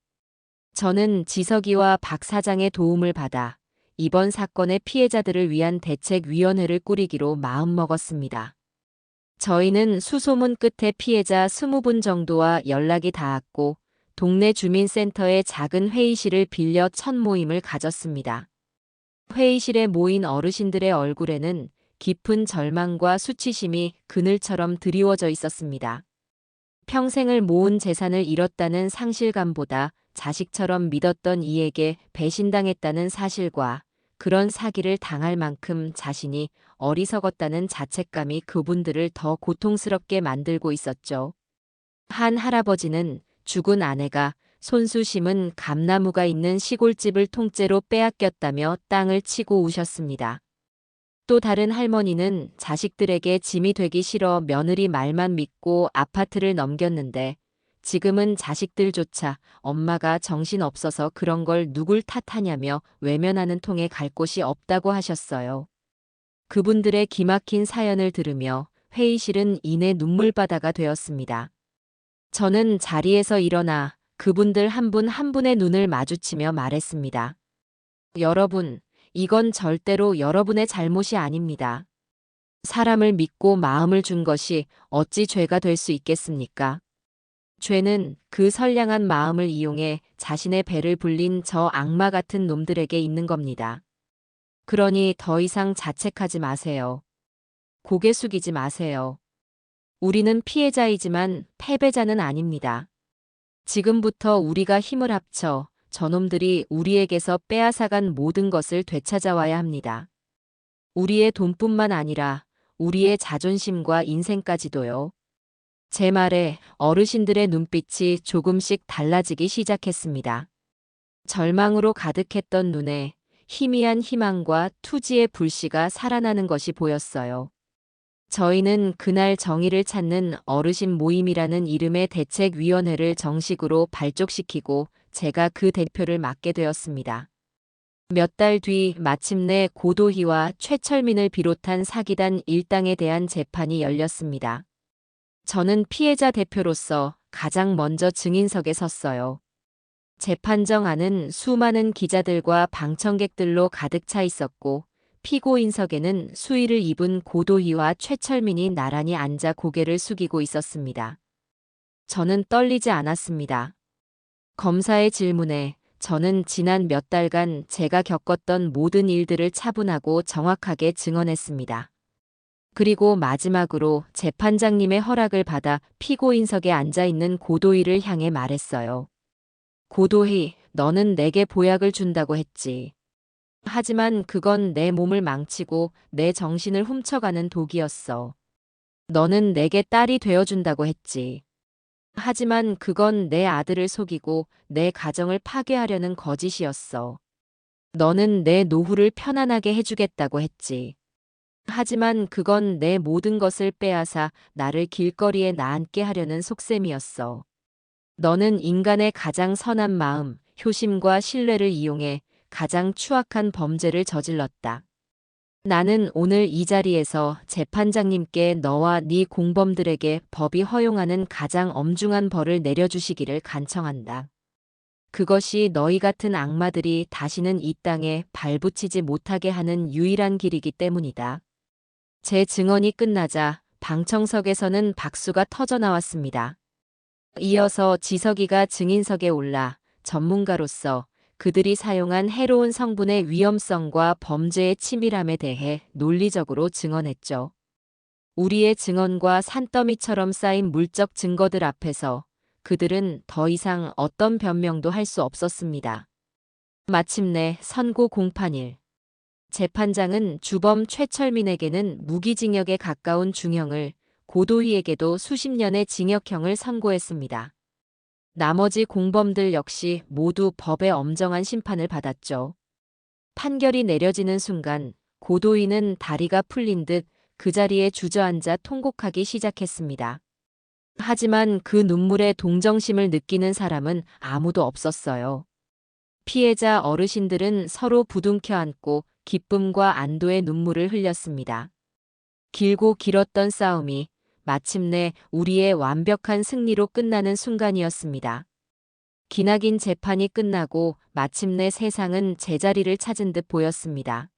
Speaker 1: 저는 지석이와 박 사장의 도움을 받아 이번 사건의 피해자들을 위한 대책위원회를 꾸리기로 마음먹었습니다. 저희는 수소문 끝에 피해자 20분 정도와 연락이 닿았고 동네 주민센터의 작은 회의실을 빌려 첫 모임을 가졌습니다. 회의실에 모인 어르신들의 얼굴에는 깊은 절망과 수치심이 그늘처럼 드리워져 있었습니다. 평생을 모은 재산을 잃었다는 상실감보다 자식처럼 믿었던 이에게 배신당했다는 사실과 그런 사기를 당할 만큼 자신이 어리석었다는 자책감이 그분들을 더 고통스럽게 만들고 있었죠. 한 할아버지는 죽은 아내가 손수 심은 감나무가 있는 시골집을 통째로 빼앗겼다며 땅을 치고 우셨습니다. 또 다른 할머니는 자식들에게 짐이 되기 싫어 며느리 말만 믿고 아파트를 넘겼는데 지금은 자식들조차 엄마가 정신없어서 그런 걸 누굴 탓하냐며 외면하는 통에 갈 곳이 없다고 하셨어요. 그분들의 기막힌 사연을 들으며 회의실은 이내 눈물바다가 되었습니다. 저는 자리에서 일어나 그분들 한 분 한 분의 눈을 마주치며 말했습니다. 여러분, 이건 절대로 여러분의 잘못이 아닙니다. 사람을 믿고 마음을 준 것이 어찌 죄가 될 수 있겠습니까? 죄는 그 선량한 마음을 이용해 자신의 배를 불린 저 악마 같은 놈들에게 있는 겁니다. 그러니 더 이상 자책하지 마세요. 고개 숙이지 마세요. 우리는 피해자이지만 패배자는 아닙니다. 지금부터 우리가 힘을 합쳐 저놈들이 우리에게서 빼앗아간 모든 것을 되찾아와야 합니다. 우리의 돈뿐만 아니라 우리의 자존심과 인생까지도요. 제 말에 어르신들의 눈빛이 조금씩 달라지기 시작했습니다. 절망으로 가득했던 눈에 희미한 희망과 투지의 불씨가 살아나는 것이 보였어요. 저희는 그날 정의를 찾는 어르신 모임이라는 이름의 대책위원회를 정식으로 발족시키고 제가 그 대표를 맡게 되었습니다. 몇 달 뒤 마침내 고도희와 최철민을 비롯한 사기단 일당에 대한 재판이 열렸습니다. 저는 피해자 대표로서 가장 먼저 증인석에 섰어요. 재판정 안은 수많은 기자들과 방청객들로 가득 차 있었고 피고인석에는 수의를 입은 고도희와 최철민이 나란히 앉아 고개를 숙이고 있었습니다. 저는 떨리지 않았습니다. 검사의 질문에 저는 지난 몇 달간 제가 겪었던 모든 일들을 차분하고 정확하게 증언했습니다. 그리고 마지막으로 재판장님의 허락을 받아 피고인석에 앉아있는 고도희를 향해 말했어요. 고도희, 너는 내게 보약을 준다고 했지. 하지만 그건 내 몸을 망치고 내 정신을 훔쳐가는 독이었어. 너는 내게 딸이 되어준다고 했지. 하지만 그건 내 아들을 속이고 내 가정을 파괴하려는 거짓이었어. 너는 내 노후를 편안하게 해주겠다고 했지. 하지만 그건 내 모든 것을 빼앗아 나를 길거리에 나앉게 하려는 속셈이었어. 너는 인간의 가장 선한 마음, 효심과 신뢰를 이용해 가장 추악한 범죄를 저질렀다. 나는 오늘 이 자리에서 재판장님께 너와 네 공범들에게 법이 허용하는 가장 엄중한 벌을 내려주시기를 간청한다. 그것이 너희 같은 악마들이 다시는 이 땅에 발붙이지 못하게 하는 유일한 길이기 때문이다. 제 증언이 끝나자 방청석에서는 박수가 터져 나왔습니다. 이어서 지석이가 증인석에 올라 전문가로서 그들이 사용한 해로운 성분의 위험성과 범죄의 치밀함에 대해 논리적으로 증언했죠. 우리의 증언과 산더미처럼 쌓인 물적 증거들 앞에서 그들은 더 이상 어떤 변명도 할 수 없었습니다. 마침내 선고 공판일. 재판장은 주범 최철민에게는 무기징역에 가까운 중형을, 고도희에게도 수십 년의 징역형을 선고했습니다. 나머지 공범들 역시 모두 법의 엄정한 심판을 받았죠. 판결이 내려지는 순간 고도희는 다리가 풀린 듯 그 자리에 주저앉아 통곡하기 시작했습니다. 하지만 그 눈물에 동정심을 느끼는 사람은 아무도 없었어요. 피해자 어르신들은 서로 부둥켜 안고 기쁨과 안도의 눈물을 흘렸습니다. 길고 길었던 싸움이 마침내 우리의 완벽한 승리로 끝나는 순간이었습니다. 기나긴 재판이 끝나고 마침내 세상은 제자리를 찾은 듯 보였습니다.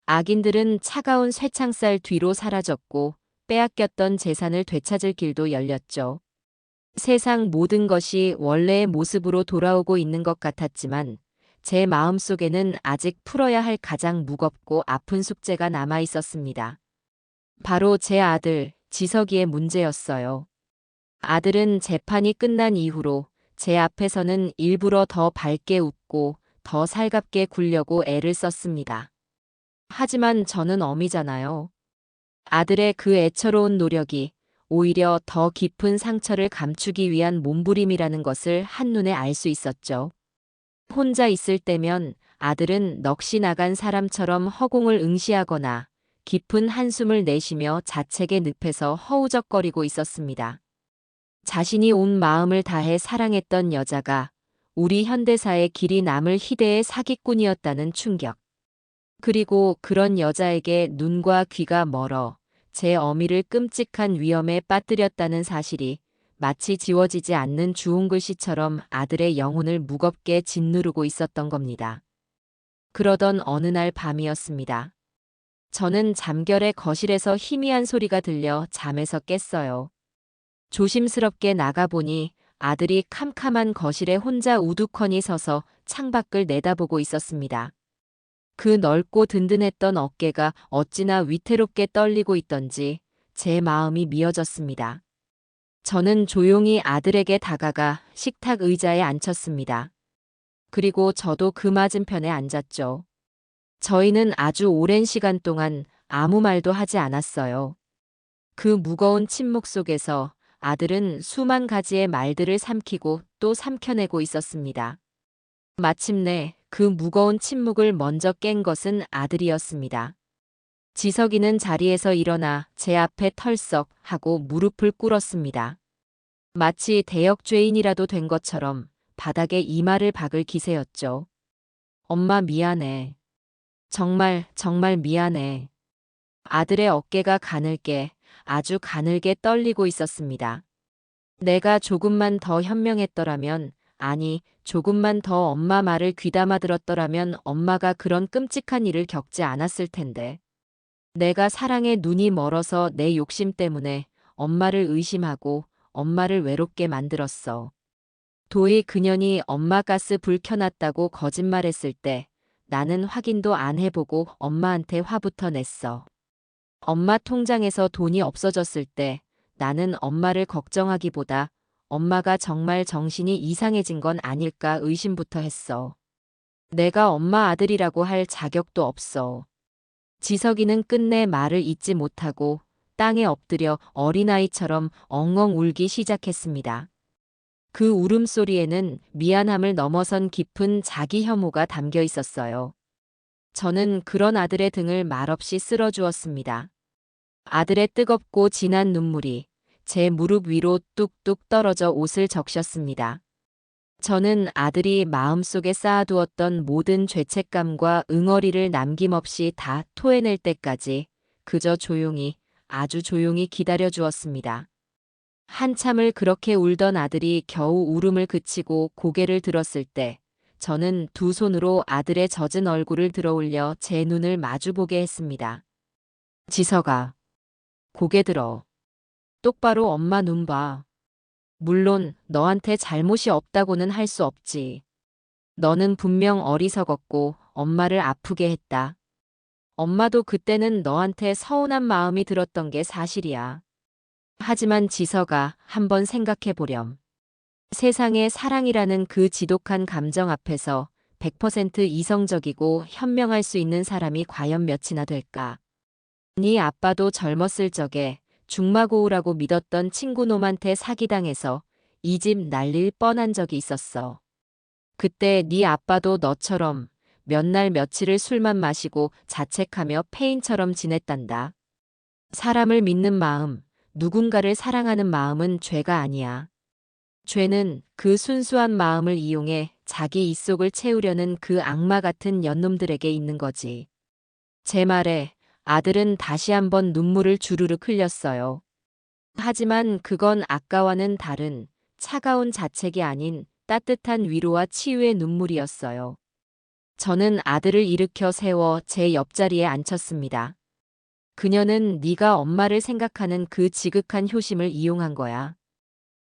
Speaker 1: 악인들은 차가운 쇠창살 뒤로 사라졌고 빼앗겼던 재산을 되찾을 길도 열렸죠. 세상 모든 것이 원래의 모습으로 돌아오고 있는 것 같았지만 제 마음속에는 아직 풀어야 할 가장 무겁고 아픈 숙제가 남아 있었습니다. 바로 제 아들, 지석이의 문제였어요. 아들은 재판이 끝난 이후로 제 앞에서는 일부러 더 밝게 웃고 더 살갑게 굴려고 애를 썼습니다. 하지만 저는 어미잖아요. 아들의 그 애처로운 노력이 오히려 더 깊은 상처를 감추기 위한 몸부림이라는 것을 한눈에 알 수 있었죠. 혼자 있을 때면 아들은 넋이 나간 사람처럼 허공을 응시하거나 깊은 한숨을 내쉬며 자책의 늪에서 허우적거리고 있었습니다. 자신이 온 마음을 다해 사랑했던 여자가 우리 현대사의 길이 남을 희대의 사기꾼이었다는 충격. 그리고 그런 여자에게 눈과 귀가 멀어 제 어미를 끔찍한 위험에 빠뜨렸다는 사실이 마치 지워지지 않는 주홍 글씨처럼 아들의 영혼을 무겁게 짓누르고 있었던 겁니다. 그러던 어느 날 밤이었습니다. 저는 잠결에 거실에서 희미한 소리가 들려 잠에서 깼어요. 조심스럽게 나가보니 아들이 캄캄한 거실에 혼자 우두커니 서서 창밖을 내다보고 있었습니다. 그 넓고 든든했던 어깨가 어찌나 위태롭게 떨리고 있던지 제 마음이 미어졌습니다. 저는 조용히 아들에게 다가가 식탁 의자에 앉혔습니다. 그리고 저도 그 맞은편에 앉았죠. 저희는 아주 오랜 시간 동안 아무 말도 하지 않았어요. 그 무거운 침묵 속에서 아들은 수만 가지의 말들을 삼키고 또 삼켜내고 있었습니다. 마침내 그 무거운 침묵을 먼저 깬 것은 아들이었습니다. 지석이는 자리에서 일어나 제 앞에 털썩 하고 무릎을 꿇었습니다. 마치 대역죄인이라도 된 것처럼 바닥에 이마를 박을 기세였죠. 엄마 미안해. 정말 정말 미안해. 아들의 어깨가 가늘게 아주 가늘게 떨리고 있었습니다. 내가 조금만 더 현명했더라면, 아니, 조금만 더 엄마 말을 귀담아 들었더라면 엄마가 그런 끔찍한 일을 겪지 않았을 텐데. 내가 사랑에 눈이 멀어서 내 욕심 때문에 엄마를 의심하고 엄마를 외롭게 만들었어. 도희 그년이 엄마 가스 불 켜놨다고 거짓말했을 때 나는 확인도 안 해보고 엄마한테 화부터 냈어. 엄마 통장에서 돈이 없어졌을 때 나는 엄마를 걱정하기보다 엄마가 정말 정신이 이상해진 건 아닐까 의심부터 했어. 내가 엄마 아들이라고 할 자격도 없어. 지석이는 끝내 말을 잇지 못하고 땅에 엎드려 어린아이처럼 엉엉 울기 시작했습니다. 그 울음소리에는 미안함을 넘어선 깊은 자기 혐오가 담겨 있었어요. 저는 그런 아들의 등을 말없이 쓸어주었습니다. 아들의 뜨겁고 진한 눈물이 제 무릎 위로 뚝뚝 떨어져 옷을 적셨습니다. 저는 아들이 마음속에 쌓아두었던 모든 죄책감과 응어리를 남김없이 다 토해낼 때까지 그저 조용히, 아주 조용히 기다려 주었습니다. 한참을 그렇게 울던 아들이 겨우 울음을 그치고 고개를 들었을 때 저는 두 손으로 아들의 젖은 얼굴을 들어올려 제 눈을 마주보게 했습니다. 지석아, 고개 들어. 똑바로 엄마 눈 봐. 물론 너한테 잘못이 없다고는 할 수 없지. 너는 분명 어리석었고 엄마를 아프게 했다. 엄마도 그때는 너한테 서운한 마음이 들었던 게 사실이야. 하지만 지석아, 한번 생각해 보렴. 세상에 사랑이라는 그 지독한 감정 앞에서 100% 이성적이고 현명할 수 있는 사람이 과연 몇이나 될까? 네 아빠도 젊었을 적에 중마고우라고 믿었던 친구놈한테 사기당해서 이 집 날릴 뻔한 적이 있었어. 그때 네 아빠도 너처럼 몇 날 며칠을 술만 마시고 자책하며 폐인처럼 지냈단다. 사람을 믿는 마음, 누군가를 사랑하는 마음은 죄가 아니야. 죄는 그 순수한 마음을 이용해 자기 입속을 채우려는 그 악마 같은 연놈들에게 있는 거지. 제 말에 아들은 다시 한번 눈물을 주르륵 흘렸어요. 하지만 그건 아까와는 다른 차가운 자책이 아닌 따뜻한 위로와 치유의 눈물이었어요. 저는 아들을 일으켜 세워 제 옆자리에 앉혔습니다. 그녀는 네가 엄마를 생각하는 그 지극한 효심을 이용한 거야.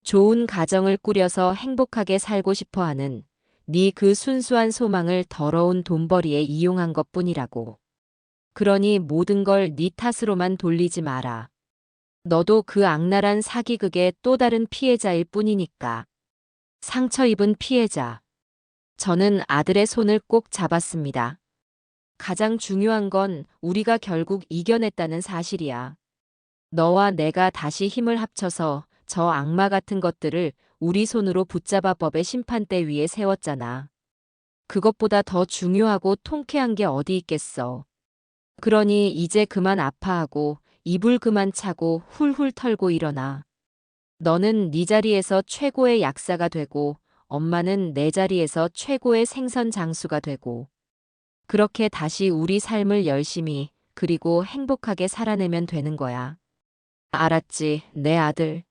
Speaker 1: 좋은 가정을 꾸려서 행복하게 살고 싶어 하는 네 그 순수한 소망을 더러운 돈벌이에 이용한 것뿐이라고. 그러니 모든 걸 네 탓으로만 돌리지 마라. 너도 그 악랄한 사기극의 또 다른 피해자일 뿐이니까. 상처 입은 피해자. 저는 아들의 손을 꼭 잡았습니다. 가장 중요한 건 우리가 결국 이겨냈다는 사실이야. 너와 내가 다시 힘을 합쳐서 저 악마 같은 것들을 우리 손으로 붙잡아 법의 심판대 위에 세웠잖아. 그것보다 더 중요하고 통쾌한 게 어디 있겠어. 그러니 이제 그만 아파하고 이불 그만 차고 훌훌 털고 일어나. 너는 네 자리에서 최고의 약사가 되고 엄마는 내 자리에서 최고의 생선 장수가 되고 그렇게 다시 우리 삶을 열심히 그리고 행복하게 살아내면 되는 거야. 알았지, 내 아들.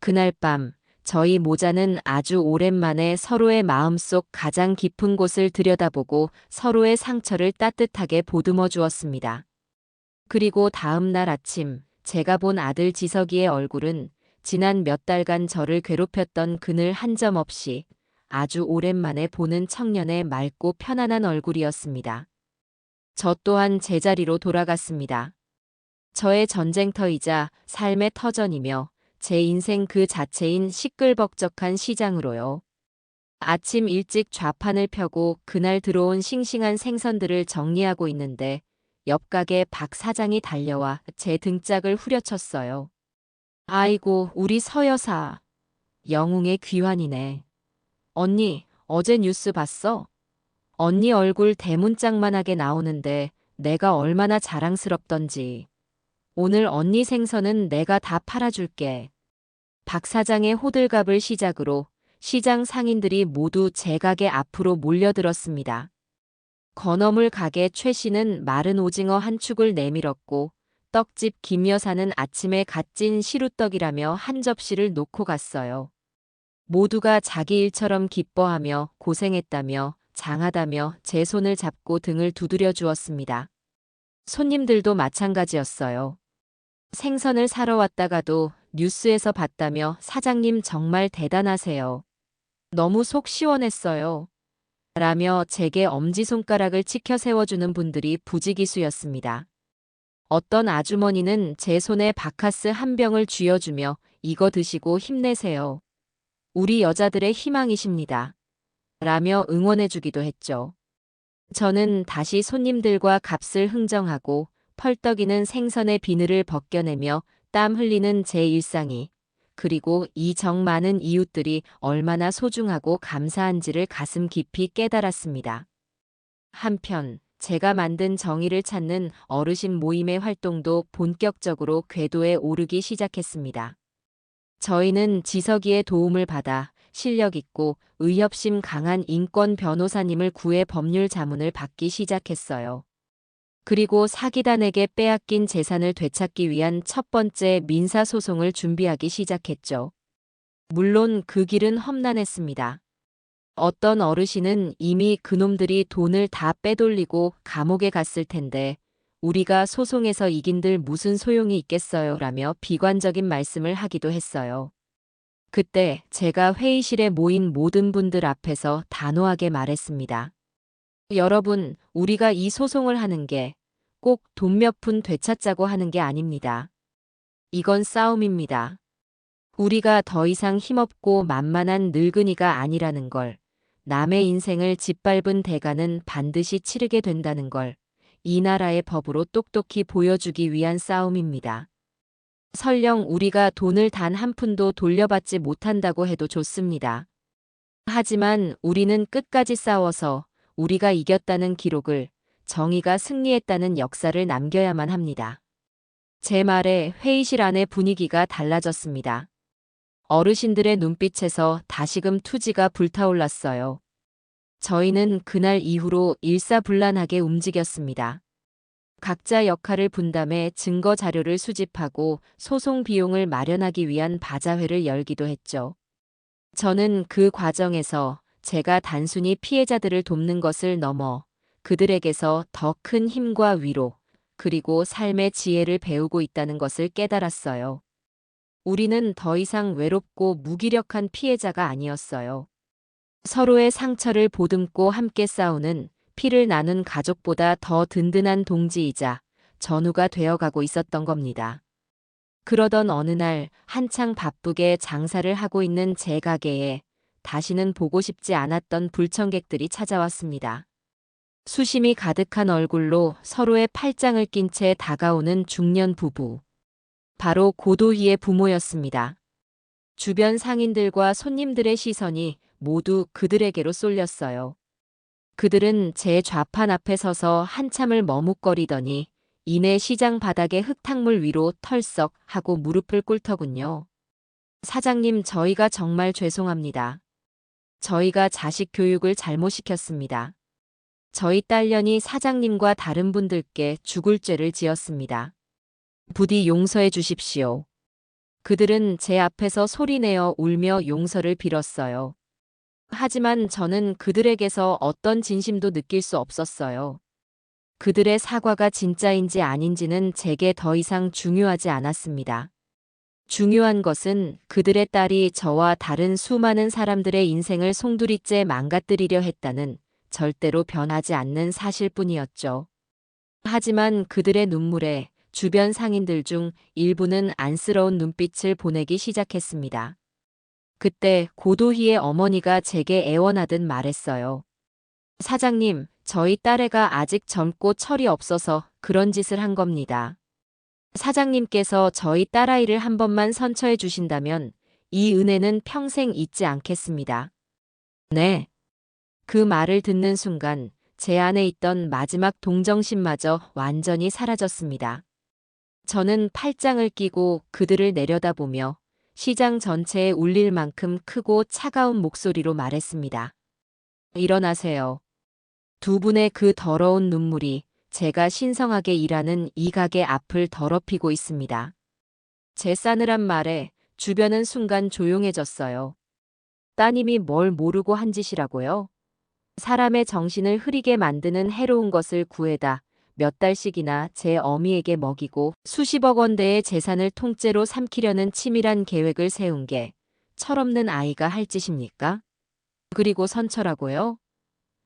Speaker 1: 그날 밤 저희 모자는 아주 오랜만에 서로의 마음속 가장 깊은 곳을 들여다보고 서로의 상처를 따뜻하게 보듬어 주었습니다. 그리고 다음 날 아침 제가 본 아들 지석이의 얼굴은 지난 몇 달간 저를 괴롭혔던 그늘 한 점 없이 아주 오랜만에 보는 청년의 맑고 편안한 얼굴이었습니다. 저 또한 제자리로 돌아갔습니다. 저의 전쟁터이자 삶의 터전이며 제 인생 그 자체인 시끌벅적한 시장으로요. 아침 일찍 좌판을 펴고 그날 들어온 싱싱한 생선들을 정리하고 있는데 옆 가게 박 사장이 달려와 제 등짝을 후려쳤어요. 아이고, 우리 서 여사. 영웅의 귀환이네. 언니, 어제 뉴스 봤어? 언니 얼굴 대문짝만하게 나오는데 내가 얼마나 자랑스럽던지. 오늘 언니 생선은 내가 다 팔아줄게. 박 사장의 호들갑을 시작으로 시장 상인들이 모두 제 가게 앞으로 몰려들었습니다. 건어물 가게 최 씨는 마른 오징어 한 축을 내밀었고 떡집 김 여사는 아침에 갓 찐 시루떡이라며 한 접시를 놓고 갔어요. 모두가 자기 일처럼 기뻐하며 고생했다며 장하다며 제 손을 잡고 등을 두드려 주었습니다. 손님들도 마찬가지였어요. 생선을 사러 왔다가도 뉴스에서 봤다며 사장님 정말 대단하세요. 너무 속 시원했어요. 라며 제게 엄지손가락을 치켜 세워주는 분들이 부지기수였습니다. 어떤 아주머니는 제 손에 바카스 한 병을 쥐어주며 이거 드시고 힘내세요. 우리 여자들의 희망이십니다. 라며 응원해주기도 했죠. 저는 다시 손님들과 값을 흥정하고 펄떡이는 생선의 비늘을 벗겨내며 땀 흘리는 제 일상이 그리고 이 정 많은 이웃들이 얼마나 소중하고 감사한지를 가슴 깊이 깨달았습니다. 한편 제가 만든 정의를 찾는 어르신 모임의 활동도 본격적으로 궤도에 오르기 시작했습니다. 저희는 지석이의 도움을 받아 실력 있고 의협심 강한 인권 변호사님을 구해 법률 자문을 받기 시작했어요. 그리고 사기단에게 빼앗긴 재산을 되찾기 위한 첫 번째 민사소송을 준비하기 시작했죠. 물론 그 길은 험난했습니다. 어떤 어르신은 이미 그놈들이 돈을 다 빼돌리고 감옥에 갔을 텐데 우리가 소송에서 이긴들 무슨 소용이 있겠어요 라며 비관적인 말씀을 하기도 했어요. 그때 제가 회의실에 모인 모든 분들 앞에서 단호하게 말했습니다. 여러분, 우리가 이 소송을 하는 게 꼭 돈 몇 푼 되찾자고 하는 게 아닙니다. 이건 싸움입니다. 우리가 더 이상 힘없고 만만한 늙은이가 아니라는 걸, 남의 인생을 짓밟은 대가는 반드시 치르게 된다는 걸, 이 나라의 법으로 똑똑히 보여주기 위한 싸움입니다. 설령 우리가 돈을 단 한 푼도 돌려받지 못한다고 해도 좋습니다. 하지만 우리는 끝까지 싸워서 우리가 이겼다는 기록을, 정의가 승리했다는 역사를 남겨야만 합니다. 제 말에 회의실 안의 분위기가 달라졌습니다. 어르신들의 눈빛에서 다시금 투지가 불타올랐어요. 저희는 그날 이후로 일사불란하게 움직였습니다. 각자 역할을 분담해 증거 자료를 수집하고 소송 비용을 마련하기 위한 바자회를 열기도 했죠. 저는 그 과정에서 제가 단순히 피해자들을 돕는 것을 넘어 그들에게서 더 큰 힘과 위로, 그리고 삶의 지혜를 배우고 있다는 것을 깨달았어요. 우리는 더 이상 외롭고 무기력한 피해자가 아니었어요. 서로의 상처를 보듬고 함께 싸우는 피를 나눈 가족보다 더 든든한 동지이자 전우가 되어가고 있었던 겁니다. 그러던 어느 날 한창 바쁘게 장사를 하고 있는 제 가게에 다시는 보고 싶지 않았던 불청객들이 찾아왔습니다. 수심이 가득한 얼굴로 서로의 팔짱을 낀 채 다가오는 중년 부부. 바로 고도희의 부모였습니다. 주변 상인들과 손님들의 시선이 모두 그들에게로 쏠렸어요. 그들은 제 좌판 앞에 서서 한참을 머뭇거리더니 이내 시장 바닥의 흙탕물 위로 털썩 하고 무릎을 꿇더군요. 사장님, 저희가 정말 죄송합니다. 저희가 자식 교육을 잘못 시켰습니다. 저희 딸년이 사장님과 다른 분들께 죽을 죄를 지었습니다. 부디 용서해 주십시오. 그들은 제 앞에서 소리내어 울며 용서를 빌었어요. 하지만 저는 그들에게서 어떤 진심도 느낄 수 없었어요. 그들의 사과가 진짜인지 아닌지는 제게 더 이상 중요하지 않았습니다. 중요한 것은 그들의 딸이 저와 다른 수많은 사람들의 인생을 송두리째 망가뜨리려 했다는 절대로 변하지 않는 사실뿐이었죠. 하지만 그들의 눈물에 주변 상인들 중 일부는 안쓰러운 눈빛을 보내기 시작했습니다. 그때 고도희의 어머니가 제게 애원하듯 말했어요. 사장님, 저희 딸애가 아직 젊고 철이 없어서 그런 짓을 한 겁니다. 사장님께서 저희 딸아이를 한 번만 선처해 주신다면 이 은혜는 평생 잊지 않겠습니다. 네. 그 말을 듣는 순간 제 안에 있던 마지막 동정심마저 완전히 사라졌습니다. 저는 팔짱을 끼고 그들을 내려다보며 시장 전체에 울릴 만큼 크고 차가운 목소리로 말했습니다. 일어나세요. 두 분의 그 더러운 눈물이 제가 신성하게 일하는 이 가게 앞을 더럽히고 있습니다. 제 싸늘한 말에 주변은 순간 조용해졌어요. 따님이 뭘 모르고 한 짓이라고요? 사람의 정신을 흐리게 만드는 해로운 것을 구해다 몇 달씩이나 제 어미에게 먹이고 수십억 원대의 재산을 통째로 삼키려는 치밀한 계획을 세운 게 철없는 아이가 할 짓입니까? 그리고 선처라고요?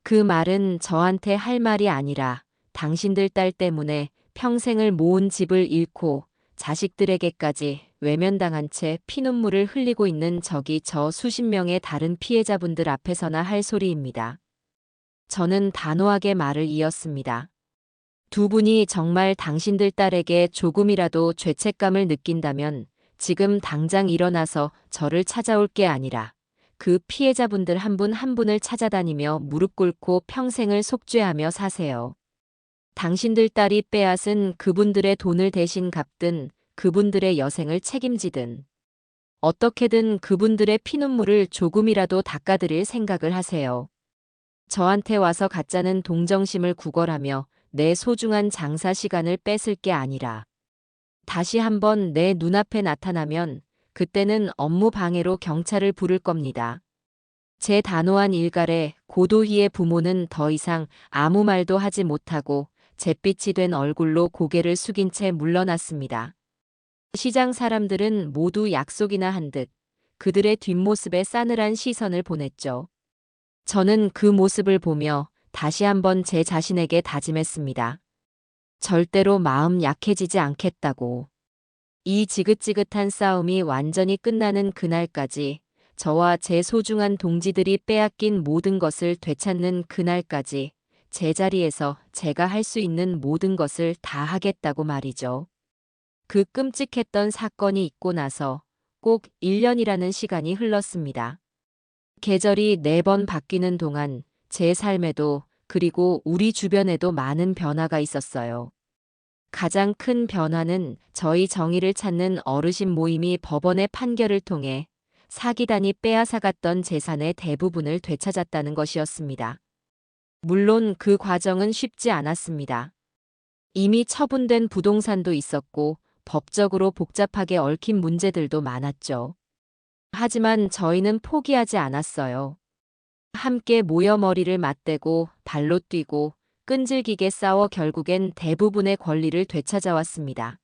Speaker 1: 그 말은 저한테 할 말이 아니라 당신들 딸 때문에 평생을 모은 집을 잃고 자식들에게까지 외면당한 채 피눈물을 흘리고 있는 저기 저 수십 명의 다른 피해자분들 앞에서나 할 소리입니다. 저는 단호하게 말을 이었습니다. 두 분이 정말 당신들 딸에게 조금이라도 죄책감을 느낀다면 지금 당장 일어나서 저를 찾아올 게 아니라 그 피해자분들 한 분 한 분을 찾아다니며 무릎 꿇고 평생을 속죄하며 사세요. 당신들 딸이 빼앗은 그분들의 돈을 대신 갚든 그분들의 여생을 책임지든 어떻게든 그분들의 피눈물을 조금이라도 닦아드릴 생각을 하세요. 저한테 와서 가짜는 동정심을 구걸하며 내 소중한 장사 시간을 뺏을 게 아니라 다시 한번 내 눈앞에 나타나면 그때는 업무 방해로 경찰을 부를 겁니다. 제 단호한 일갈에 고도희의 부모는 더 이상 아무 말도 하지 못하고 잿빛이 된 얼굴로 고개를 숙인 채 물러났습니다. 시장 사람들은 모두 약속이나 한 듯 그들의 뒷모습에 싸늘한 시선을 보냈죠. 저는 그 모습을 보며 다시 한번 제 자신에게 다짐했습니다. 절대로 마음 약해지지 않겠다고. 이 지긋지긋한 싸움이 완전히 끝나는 그날까지, 저와 제 소중한 동지들이 빼앗긴 모든 것을 되찾는 그날까지 제자리에서 제가 할 수 있는 모든 것을 다 하겠다고 말이죠. 그 끔찍했던 사건이 있고 나서 꼭 1년이라는 시간이 흘렀습니다. 계절이 4번 바뀌는 동안 제 삶에도 그리고 우리 주변에도 많은 변화가 있었어요. 가장 큰 변화는 저희 정의를 찾는 어르신 모임이 법원의 판결을 통해 사기단이 빼앗아갔던 재산의 대부분을 되찾았다는 것이었습니다. 물론 그 과정은 쉽지 않았습니다. 이미 처분된 부동산도 있었고 법적으로 복잡하게 얽힌 문제들도 많았죠. 하지만 저희는 포기하지 않았어요. 함께 모여 머리를 맞대고 발로 뛰고 끈질기게 싸워 결국엔 대부분의 권리를 되찾아왔습니다.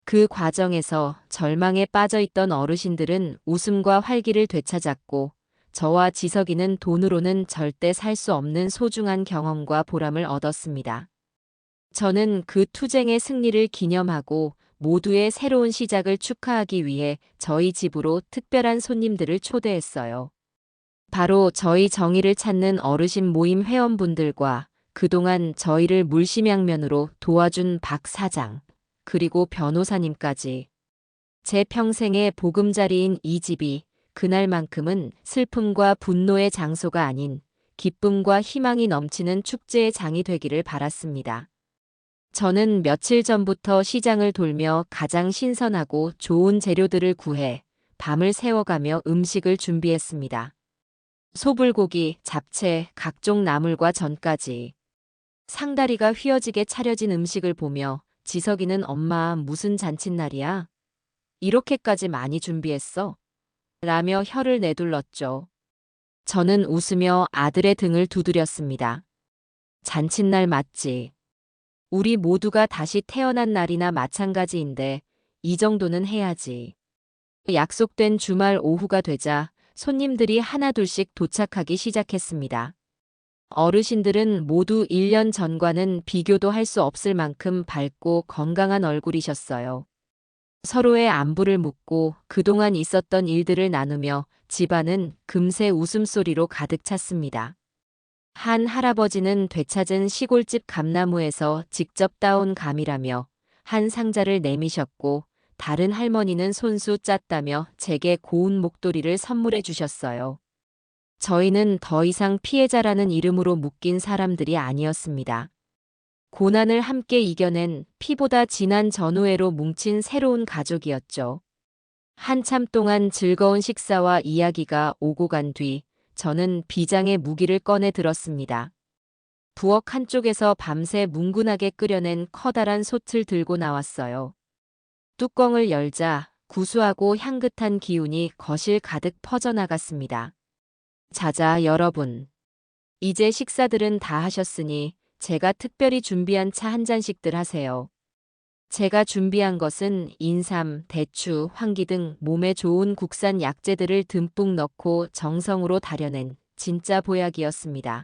Speaker 1: 그 과정에서 절망에 빠져 있던 어르신들은 웃음과 활기를 되찾았고, 저와 지석이는 돈으로는 절대 살 수 없는 소중한 경험과 보람을 얻었습니다. 저는 그 투쟁의 승리를 기념하고 모두의 새로운 시작을 축하하기 위해 저희 집으로 특별한 손님들을 초대했어요. 바로 저희 정의를 찾는 어르신 모임 회원분들과 그동안 저희를 물심양면으로 도와준 박 사장, 그리고 변호사님까지. 제 평생의 보금자리인 이 집이 그날만큼은 슬픔과 분노의 장소가 아닌 기쁨과 희망이 넘치는 축제의 장이 되기를 바랐습니다. 저는 며칠 전부터 시장을 돌며 가장 신선하고 좋은 재료들을 구해 밤을 새워가며 음식을 준비했습니다. 소불고기, 잡채, 각종 나물과 전까지. 상다리가 휘어지게 차려진 음식을 보며 지석이는 엄마 무슨 잔칫날이야? 이렇게까지 많이 준비했어? 라며 혀를 내둘렀죠. 저는 웃으며 아들의 등을 두드렸습니다. 잔칫날 맞지? 우리 모두가 다시 태어난 날이나 마찬가지인데 이 정도는 해야지. 약속된 주말 오후가 되자 손님들이 하나둘씩 도착하기 시작했습니다. 어르신들은 모두 1년 전과는 비교도 할 수 없을 만큼 밝고 건강한 얼굴이셨어요. 서로의 안부를 묻고 그동안 있었던 일들을 나누며 집안은 금세 웃음소리로 가득 찼습니다. 한 할아버지는 되찾은 시골집 감나무에서 직접 따온 감이라며 한 상자를 내미셨고, 다른 할머니는 손수 짰다며 제게 고운 목도리를 선물해 주셨어요. 저희는 더 이상 피해자라는 이름으로 묶인 사람들이 아니었습니다. 고난을 함께 이겨낸 피보다 진한 전우애로 뭉친 새로운 가족이었죠. 한참 동안 즐거운 식사와 이야기가 오고 간 뒤, 저는 비장의 무기를 꺼내 들었습니다. 부엌 한쪽에서 밤새 뭉근하게 끓여낸 커다란 솥을 들고 나왔어요. 뚜껑을 열자 구수하고 향긋한 기운이 거실 가득 퍼져나갔습니다. 자자, 여러분. 이제 식사들은 다 하셨으니 제가 특별히 준비한 차 한 잔씩들 하세요. 제가 준비한 것은 인삼, 대추, 황기 등 몸에 좋은 국산 약재들을 듬뿍 넣고 정성으로 다려낸 진짜 보약이었습니다.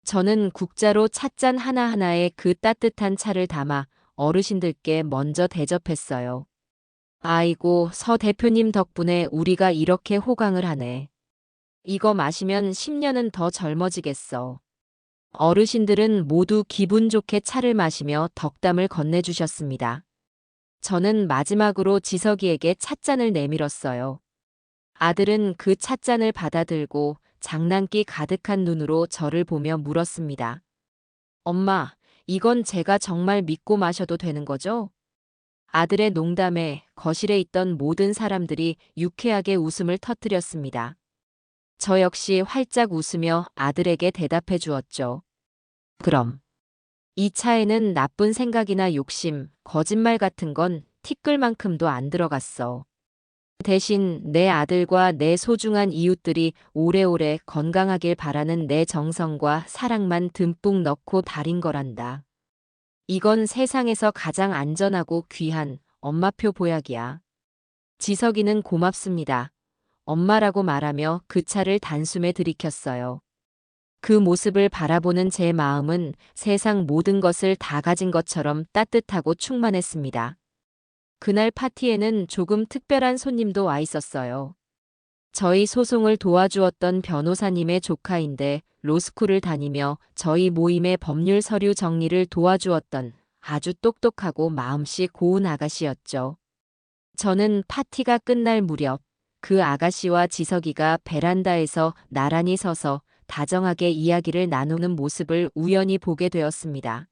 Speaker 1: 저는 국자로 찻잔 하나하나에 그 따뜻한 차를 담아 어르신들께 먼저 대접했어요. 아이고, 서 대표님 덕분에 우리가 이렇게 호강을 하네. 이거 마시면 10년은 더 젊어지겠어. 어르신들은 모두 기분 좋게 차를 마시며 덕담을 건네주셨습니다. 저는 마지막으로 지석이에게 찻잔을 내밀었어요. 아들은 그 찻잔을 받아들고 장난기 가득한 눈으로 저를 보며 물었습니다. 엄마, 이건 제가 정말 믿고 마셔도 되는 거죠? 아들의 농담에 거실에 있던 모든 사람들이 유쾌하게 웃음을 터뜨렸습니다. 저 역시 활짝 웃으며 아들에게 대답해 주었죠. 그럼. 이 차에는 나쁜 생각이나 욕심, 거짓말 같은 건 티끌만큼도 안 들어갔어. 대신 내 아들과 내 소중한 이웃들이 오래오래 건강하길 바라는 내 정성과 사랑만 듬뿍 넣고 달인 거란다. 이건 세상에서 가장 안전하고 귀한 엄마표 보약이야. 지석이는 고맙습니다. 엄마라고 말하며 그 차를 단숨에 들이켰어요. 그 모습을 바라보는 제 마음은 세상 모든 것을 다 가진 것처럼 따뜻하고 충만했습니다. 그날 파티에는 조금 특별한 손님도 와 있었어요. 저희 소송을 도와주었던 변호사님의 조카인데 로스쿨을 다니며 저희 모임의 법률 서류 정리를 도와주었던 아주 똑똑하고 마음씨 고운 아가씨였죠. 저는 파티가 끝날 무렵 그 아가씨와 지석이가 베란다에서 나란히 서서 다정하게 이야기를 나누는 모습을 우연히 보게 되었습니다.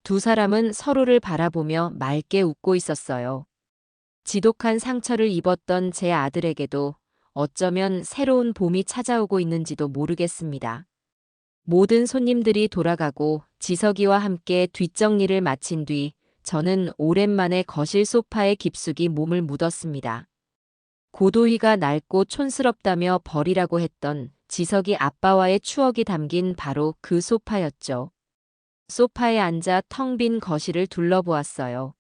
Speaker 1: 두 사람은 서로를 바라보며 맑게 웃고 있었어요. 지독한 상처를 입었던 제 아들에게도 어쩌면 새로운 봄이 찾아오고 있는지도 모르겠습니다. 모든 손님들이 돌아가고 지석이와 함께 뒷정리를 마친 뒤 저는 오랜만에 거실 소파에 깊숙이 몸을 묻었습니다. 고도희가 낡고 촌스럽다며 버리라고 했던 지석이 아빠와의 추억이 담긴 바로 그 소파였죠. 소파에 앉아 텅 빈 거실을 둘러보았어요.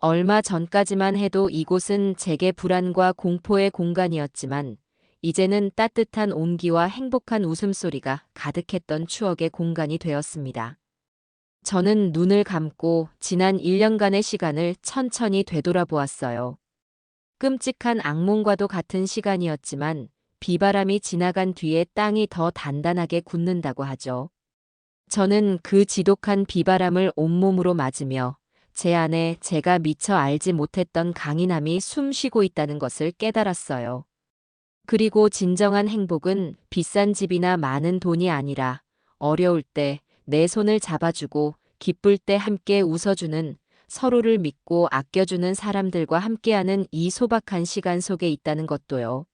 Speaker 1: 얼마 전까지만 해도 이곳은 제게 불안과 공포의 공간이었지만 이제는 따뜻한 온기와 행복한 웃음소리가 가득했던 추억의 공간이 되었습니다. 저는 눈을 감고 지난 1년간의 시간을 천천히 되돌아보았어요. 끔찍한 악몽과도 같은 시간이었지만 비바람이 지나간 뒤에 땅이 더 단단하게 굳는다고 하죠. 저는 그 지독한 비바람을 온몸으로 맞으며 제 안에 제가 미처 알지 못했던 강인함이 숨쉬고 있다는 것을 깨달았어요. 그리고 진정한 행복은 비싼 집이나 많은 돈이 아니라 어려울 때 내 손을 잡아주고 기쁠 때 함께 웃어주는 서로를 믿고 아껴주는 사람들과 함께하는 이 소박한 시간 속에 있다는 것도요.